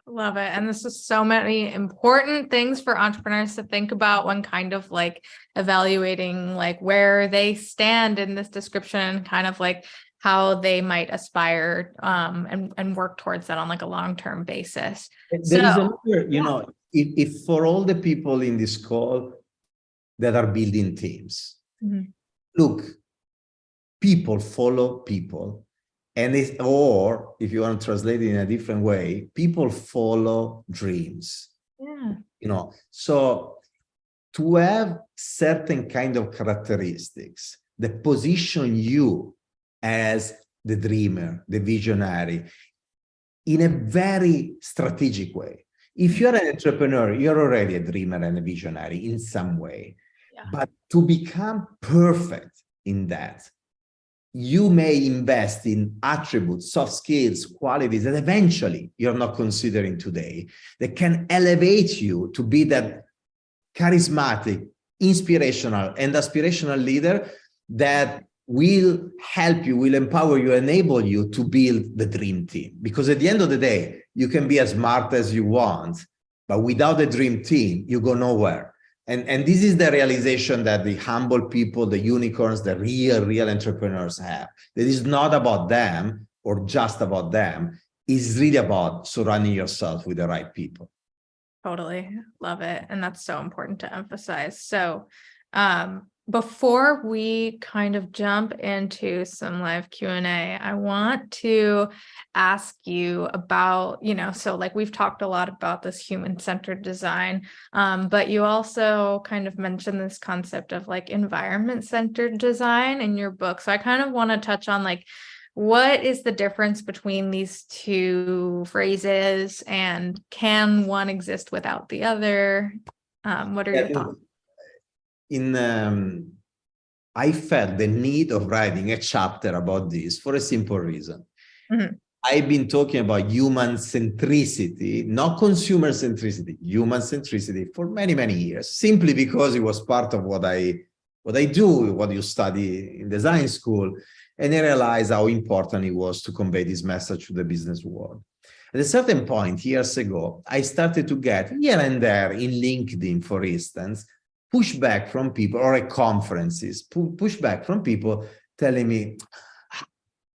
[SPEAKER 1] Love it. And this is so many important things for entrepreneurs to think about when kind of like evaluating like where they stand in this description, kind of like how they might aspire and work towards that on like a long-term basis.
[SPEAKER 2] There is another, if for all the people in this call that are building teams, look, people follow people. And or if you want to translate it in a different way, people follow dreams. Yeah. So to have certain kind of characteristics that position you as the dreamer, the visionary, in a very strategic way. If you're an entrepreneur, you're already a dreamer and a visionary in some way. Yeah. But to become perfect in that, you may invest in attributes, soft skills, qualities that eventually you're not considering today, that can elevate you to be that charismatic, inspirational, and aspirational leader that will help you, will empower you, enable you to build the dream team. Because at the end of the day, you can be as smart as you want, but without a dream team, you go nowhere. And this is the realization that the humble people, the unicorns, the real entrepreneurs have. That is not about them or just about them. It's really about surrounding yourself with the right people.
[SPEAKER 1] Totally. Love it. And that's so important to emphasize. So before we kind of jump into some live Q&A, I want to ask you about, so like we've talked a lot about this human-centered design, but you also kind of mentioned this concept of like environment-centered design in your book. So I kind of want to touch on like, what is the difference between these two phrases, and can one exist without the other? What are your thoughts?
[SPEAKER 2] I felt the need of writing a chapter about this for a simple reason. I've been talking about human centricity, not consumer centricity, human centricity for many, many years, simply because it was part of what I do, what you study in design school. And I realized how important it was to convey this message to the business world. At a certain point, years ago, I started to get here and there in LinkedIn, for instance, pushback from people, or at conferences, pushback from people telling me,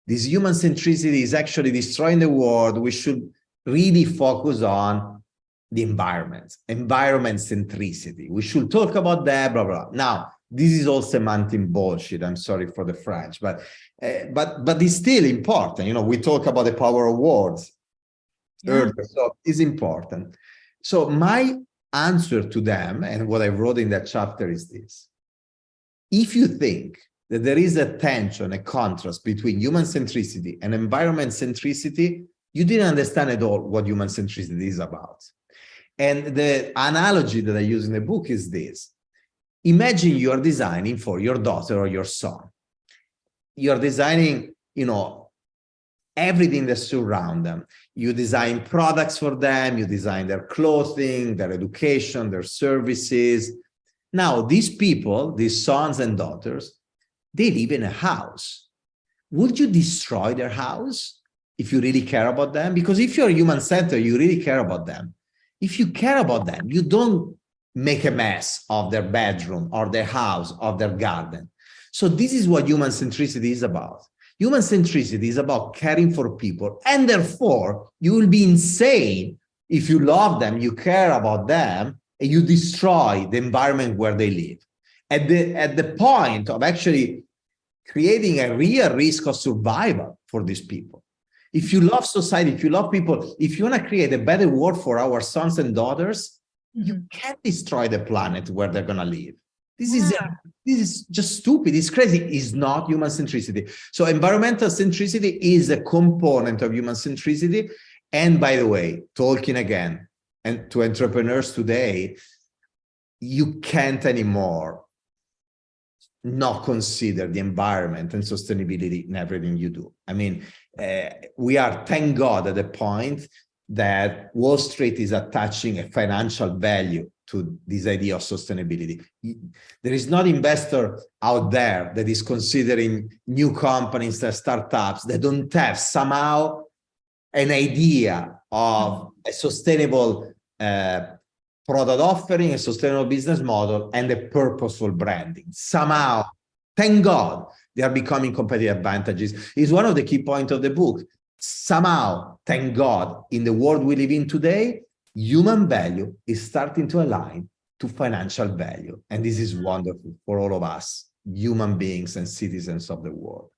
[SPEAKER 2] this human centricity is actually destroying the world. We should really focus on the environment centricity. We should talk about that, blah, blah. Now, this is all semantic bullshit. I'm sorry for the French, but it's still important. We talk about the power of words earlier, so it's important. So my answer to them, and what I wrote in that chapter, is this: if you think that there is a tension, a contrast between human centricity and environment centricity, you didn't understand at all what human centricity is about. And the analogy that I use in the book is this. Imagine you are designing for your daughter or your son. You're designing, everything that surrounds them. You design products for them, you design their clothing, their education, their services. Now, these people, these sons and daughters, they live in a house. Would you destroy their house if you really care about them? Because if you're human-centered, you really care about them. If you care about them, you don't make a mess of their bedroom or their house or their garden. So this is what human centricity is about. Human centricity is about caring for people, and therefore you will be insane if you love them, you care about them, and you destroy the environment where they live. At the point of actually creating a real risk of survival for these people. If you love society, if you love people, if you want to create a better world for our sons and daughters, you can't destroy the planet where they're going to live. This is just stupid. It's crazy. It's not human centricity. So environmental centricity is a component of human centricity. And by the way, talking again and to entrepreneurs today, you can't anymore not consider the environment and sustainability in everything you do. I mean, we are, thank God, at the point that Wall Street is attaching a financial value to this idea of sustainability. There is not investor out there that is considering new companies, startups that don't have somehow an idea of a sustainable product offering, a sustainable business model, and a purposeful branding. Somehow, thank God, they are becoming competitive advantages. It's one of the key points of the book. Somehow, thank God, in the world we live in today, human value is starting to align to financial value. And this is wonderful for all of us, human beings and citizens of the world.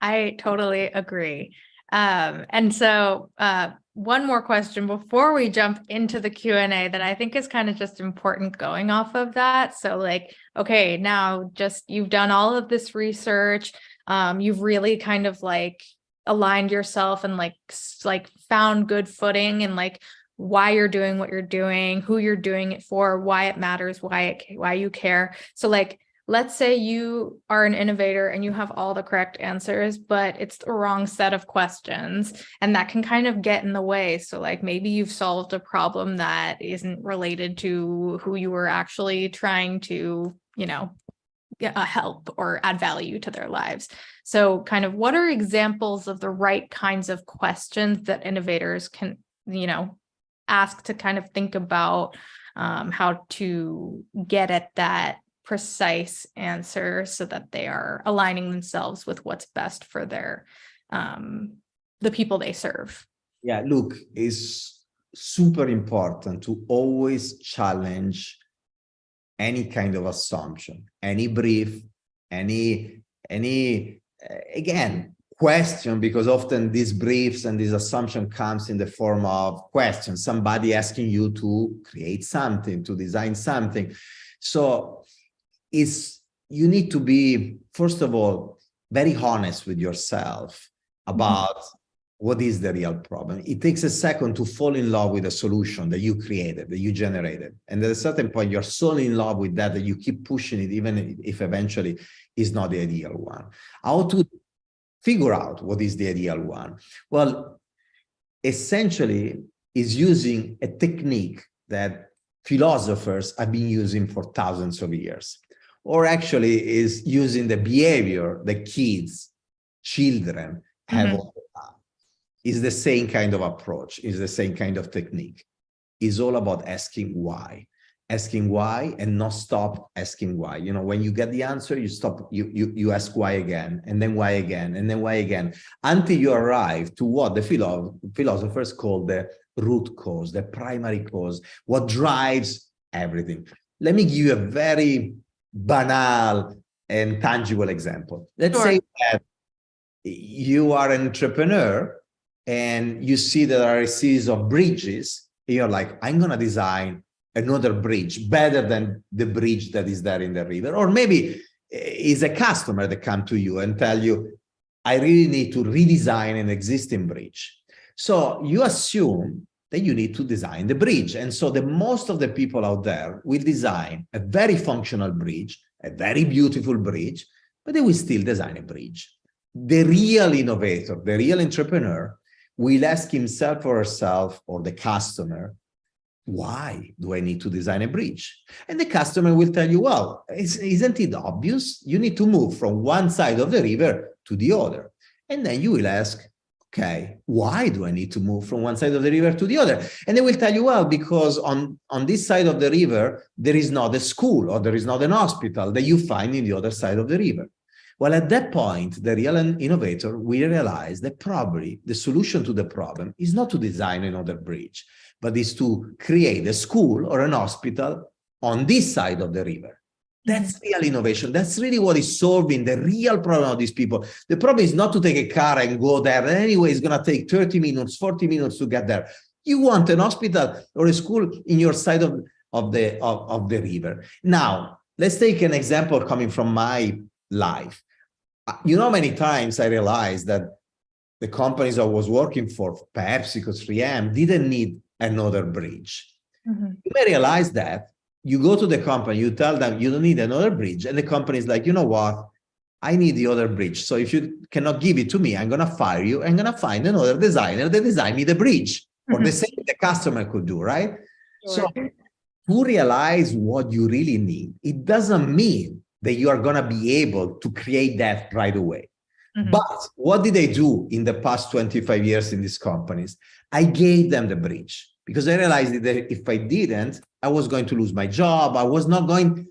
[SPEAKER 1] I totally agree. And so one more question before we jump into the Q&A that I think is kind of just important going off of that. So like, okay, now just you've done all of this research. You've really kind of like aligned yourself and like found good footing and like why you're doing what you're doing, who you're doing it for, why it matters, why you care. So like, let's say you are an innovator and you have all the correct answers, but it's the wrong set of questions, and that can kind of get in the way. So like maybe you've solved a problem that isn't related to who you were actually trying to, help or add value to their lives. So kind of what are examples of the right kinds of questions that innovators can, ask to kind of think about how to get at that precise answer so that they are aligning themselves with what's best for their the people they serve?
[SPEAKER 2] Yeah, look, it's super important to always challenge any kind of assumption, any brief, any again, question, because often these briefs and this assumption comes in the form of questions, somebody asking you to create something, to design something. So you need to be, first of all, very honest with yourself about what is the real problem. It takes a second to fall in love with a solution that you created, that you generated. And at a certain point, you're so in love with that you keep pushing it, even if eventually it's not the ideal one. How to figure out what is the ideal one? Well, essentially is using a technique that philosophers have been using for thousands of years, or actually is using the behavior that children have all the time. Is the same kind of approach, is the same kind of technique. Is all about asking why and not stop asking why. When you get the answer, you stop, you ask why again, and then why again, and then why again, until you arrive to what the philosophers call the root cause, the primary cause, what drives everything. Let me give you a very banal and tangible example. Let's say that you are an entrepreneur and you see that there are a series of bridges. You're like, I'm going to design another bridge better than the bridge that is there in the river. Or maybe it's a customer that come to you and tell you, I really need to redesign an existing bridge. So you assume that you need to design the bridge. And so the most of the people out there will design a very functional bridge, a very beautiful bridge, but they will still design a bridge. The real innovator, the real entrepreneur will ask himself or herself or the customer, why do I need to design a bridge? And the customer will tell you, well, isn't it obvious? You need to move from one side of the river to the other. And then you will ask, okay, why do I need to move from one side of the river to the other? And they will tell you, well, because on this side of the river, there is not a school or there is not an hospital that you find in the other side of the river. Well, at that point, the real innovator will realize that probably the solution to the problem is not to design another bridge, but is to create a school or an hospital on this side of the river. That's real innovation. That's really what is solving the real problem of these people. The problem is not to take a car and go there. And anyway, it's going to take 30 minutes, 40 minutes to get there. You want an hospital or a school in your side of the river. Now, let's take an example coming from my life. You know, many times I realized that the companies I was working for, PepsiCo, 3M, didn't need another bridge. You may realize that you go to the company, you tell them you don't need another bridge, and the company is like, you know what? I need the other bridge. So if you cannot give it to me, I'm going to fire you. I'm going to find another designer that design me the bridge. Or the same the customer could do, right? Sure. So to realize what you really need, it doesn't mean that you are going to be able to create that right away. But what did they do in the past 25 years in these companies? I gave them the bridge because I realized that if I didn't, I was going to lose my job. I was not going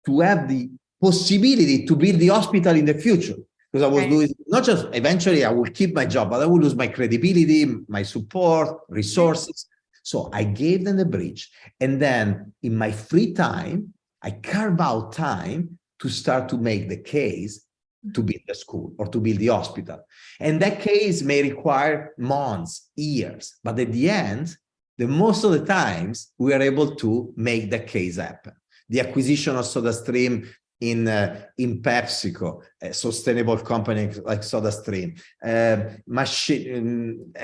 [SPEAKER 2] to have the possibility to build the hospital in the future because I was doing not just eventually I will keep my job, but I will lose my credibility, my support, resources. So I gave them the bridge. And then in my free time, I carve out time to start to make the case to build the school or to build the hospital. And that case may require months, years, but at the end, most of the times, we are able to make the case happen. The acquisition of SodaStream in PepsiCo, a sustainable company like SodaStream, a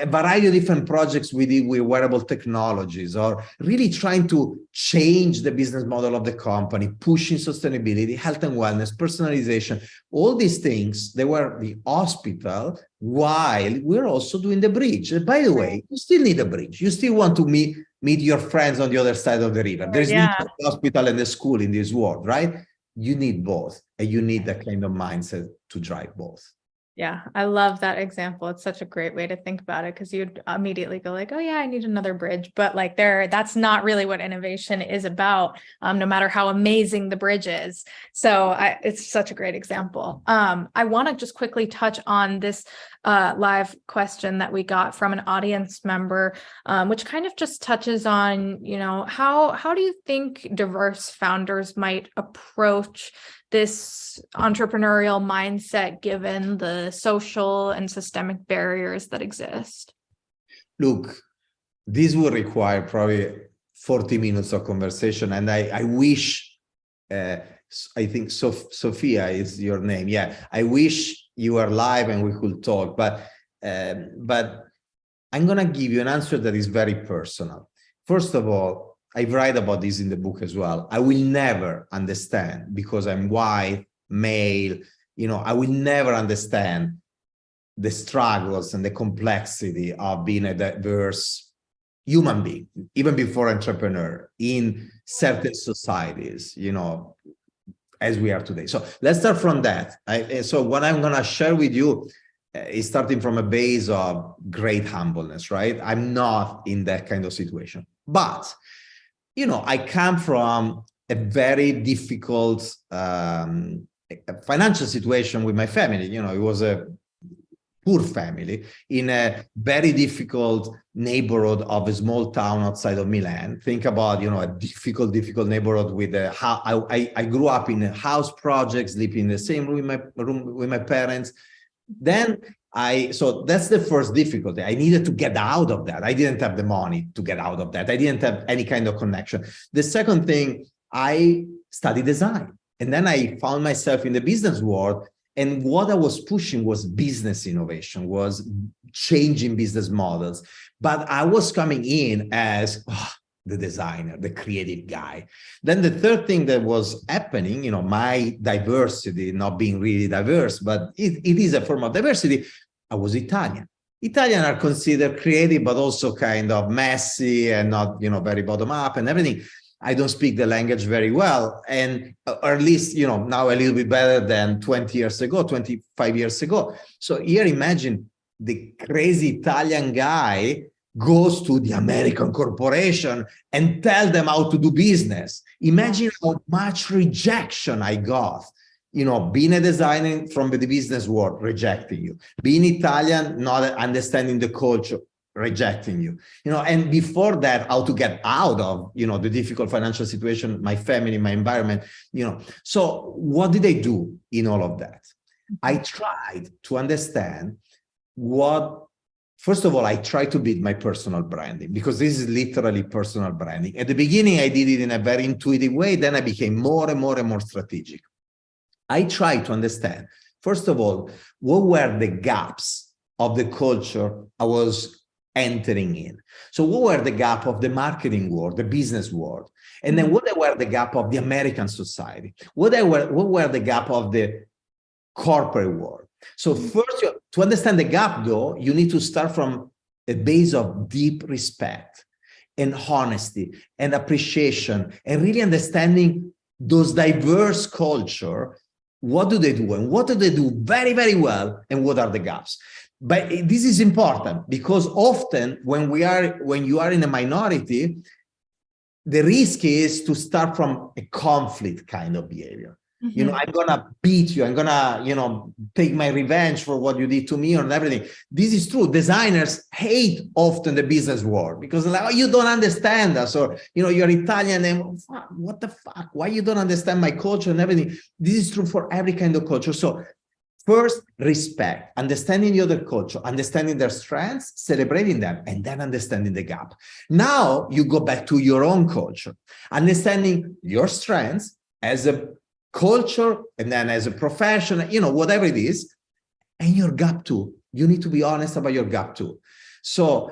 [SPEAKER 2] variety of different projects we did with wearable technologies, or really trying to change the business model of the company, pushing sustainability, health and wellness, personalization, all these things, they were the hospital while we're also doing the bridge. And by the way, you still need a bridge. You still want to meet your friends on the other side of the river. There's neither the hospital and the school in this world, right? You need both, and you need that kind of mindset to drive both.
[SPEAKER 1] Yeah, I love that example. It's such a great way to think about it because you'd immediately go like, oh yeah, I need another bridge. But like that's not really what innovation is about, no matter how amazing the bridge is. So it's such a great example. I want to just quickly touch on this live question that we got from an audience member, which kind of just touches on, how do you think diverse founders might approach this entrepreneurial mindset given the social and systemic barriers that exist?
[SPEAKER 2] Look, this will require probably 40 minutes of conversation. And I wish, I think Sophia is your name. Yeah, I wish you were live and we could talk, but I'm going to give you an answer that is very personal. First of all, I write about this in the book as well. I will never understand, because I'm white, male, I will never understand the struggles and the complexity of being a diverse human being, even before entrepreneur, in certain societies, as we are today. So let's start from that. So what I'm going to share with you is starting from a base of great humbleness, right? I'm not in that kind of situation. But I come from a very difficult financial situation with my family. It was a poor family in a very difficult neighborhood of a small town outside of Milan. Think about, a difficult neighborhood with I grew up in a house project, sleeping in the same room with my parents. Then so that's the first difficulty. I needed to get out of that. I didn't have the money to get out of that. I didn't have any kind of connection. The second thing, I studied design. And then I found myself in the business world. And what I was pushing was business innovation, was changing business models. But I was coming in as the designer, the creative guy. Then the third thing that was happening, you know, my diversity, not being really diverse, but it is a form of diversity. I was Italian. Italian are considered creative, but also kind of messy and not, you know, very bottom up and everything. I don't speak the language very well, and or at least, you know, now a little bit better than 20 years ago, 25 years ago. So here, imagine the crazy Italian guy goes to the American corporation and tell them how to do business. Imagine how much rejection I got. You know, being a designer from the business world, rejecting you. Being Italian, not understanding the culture, rejecting you. You know, and before that, how to get out of, you know, the difficult financial situation, my family, my environment, you know. So what did I do in all of that? I tried to understand what, first of all, I tried to build my personal branding, because this is literally personal branding. At the beginning, I did it in a very intuitive way. Then I became more and more and more strategic. I tried to understand, first of all, what were the gaps of the culture I was entering in. So what were the gap of the marketing world, the business world? And then what were the gap of the American society? What were the gap of the corporate world? So first, to understand the gap, though, you need to start from a base of deep respect and honesty and appreciation, and really understanding those diverse culture. What do they do, and what do they do very, very well, and what are the gaps? But this is important, because often when you are in a minority, the risk is to start from a conflict kind of behavior. You know, I'm gonna beat you, I'm gonna, you know, take my revenge for what you did to me and everything. This is true. Designers hate often the business world, because like, oh, you don't understand us, or, you know, you're Italian and what the fuck, why you don't understand my culture and everything. This is true for every kind of culture. So first, respect, understanding the other culture, understanding their strengths, celebrating them, and then understanding the gap. Now you go back to your own culture, understanding your strengths as a culture, and then as a profession, you know, whatever it is, and your gap too. You need to be honest about your gap too. So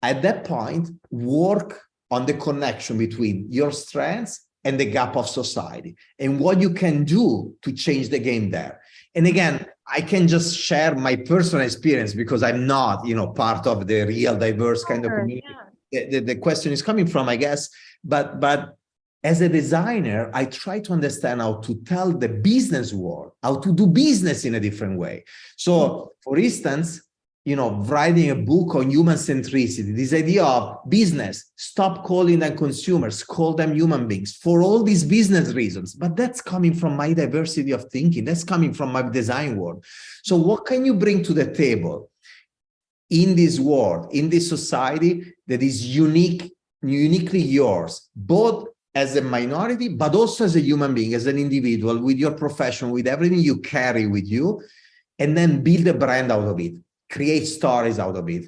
[SPEAKER 2] at that point, work on the connection between your strengths and the gap of society, and what you can do to change the game there. And again, I can just share my personal experience, because I'm not, you know, part of the real diverse kind of community. The question is coming from, I guess, but as a designer, I try to understand how to tell the business world how to do business in a different way. So, for instance, you know, writing a book on human centricity, this idea of business, stop calling them consumers, call them human beings, for all these business reasons. But that's coming from my diversity of thinking. That's coming from my design world. So what can you bring to the table in this world, in this society that is uniquely yours, both as a minority, but also as a human being, as an individual, with your profession, with everything you carry with you, and then build a brand out of it, create stories out of it,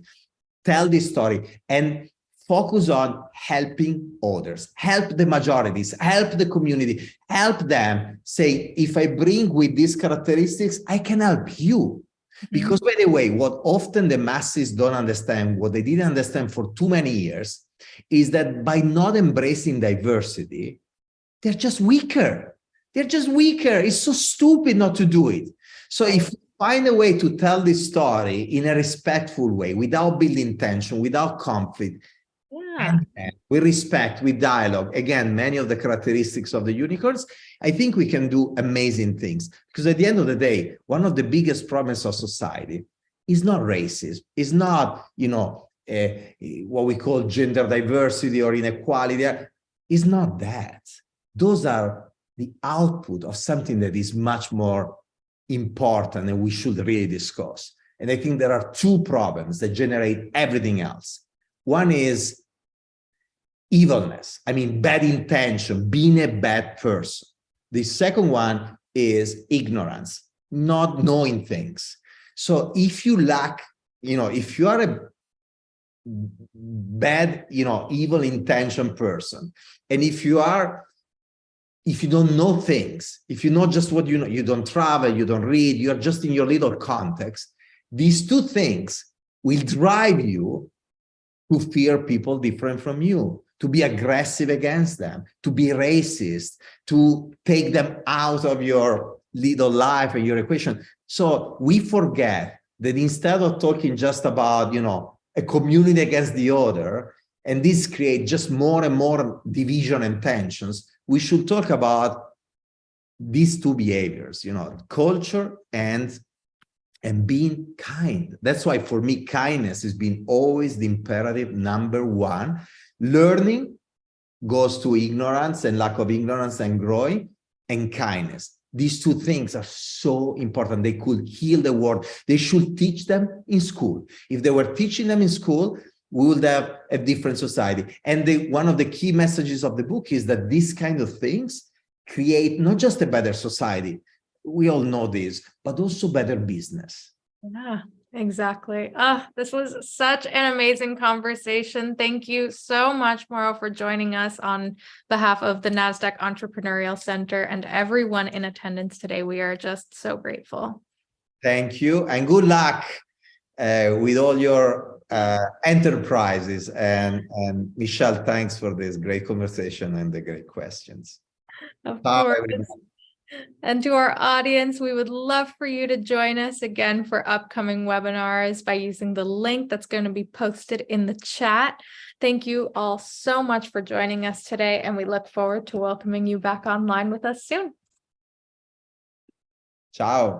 [SPEAKER 2] tell this story, and focus on helping others, help the majorities, help the community, help them say, if I bring with these characteristics, I can help you. Because, by the way, what often the masses don't understand, what they didn't understand for too many years, is that by not embracing diversity, they're just weaker. They're just weaker. It's so stupid not to do it. So if you find a way to tell this story in a respectful way, without building tension, without conflict, and with respect, with dialogue, again, many of the characteristics of the unicorns, I think we can do amazing things. Because at the end of the day, one of the biggest problems of society is not racism, is not, you know, what we call gender diversity or inequality. Is not that. Those are the output of something that is much more important and we should really discuss. And I think there are two problems that generate everything else. One is evilness, I mean, bad intention, being a bad person. The second one is ignorance, not knowing things. So if you lack, you know, if you are a bad, you know, evil intention person, and if you don't know things, if you know just what you know, you don't travel, you don't read, you're just in your little context, these two things will drive you to fear people different from you, to be aggressive against them, to be racist, to take them out of your little life and your equation. So we forget that instead of talking just about, a community against the other, and this creates just more and more division and tensions, we should talk about these two behaviors, culture and being kind. That's why for me, kindness has been always the imperative number one. Learning goes to ignorance and lack of ignorance and growing, and kindness. These two things are so important. They could heal the world. They should teach them in school. If they were teaching them in school, we would have a different society. And one of the key messages of the book is that these kind of things create not just a better society, we all know this, but also better business.
[SPEAKER 1] Yeah, exactly. This was such an amazing conversation. Thank you so much, Mauro, for joining us on behalf of the NASDAQ Entrepreneurial Center and everyone in attendance today. We are just so grateful.
[SPEAKER 2] Thank you, and good luck with all your enterprises. And Michelle, thanks for this great conversation and the great questions.
[SPEAKER 1] Of
[SPEAKER 2] Bye,
[SPEAKER 1] course.
[SPEAKER 2] everyone.
[SPEAKER 1] And to our audience, we would love for you to join us again for upcoming webinars by using the link that's going to be posted in the chat. Thank you all so much for joining us today, and we look forward to welcoming you back online with us soon.
[SPEAKER 2] Ciao.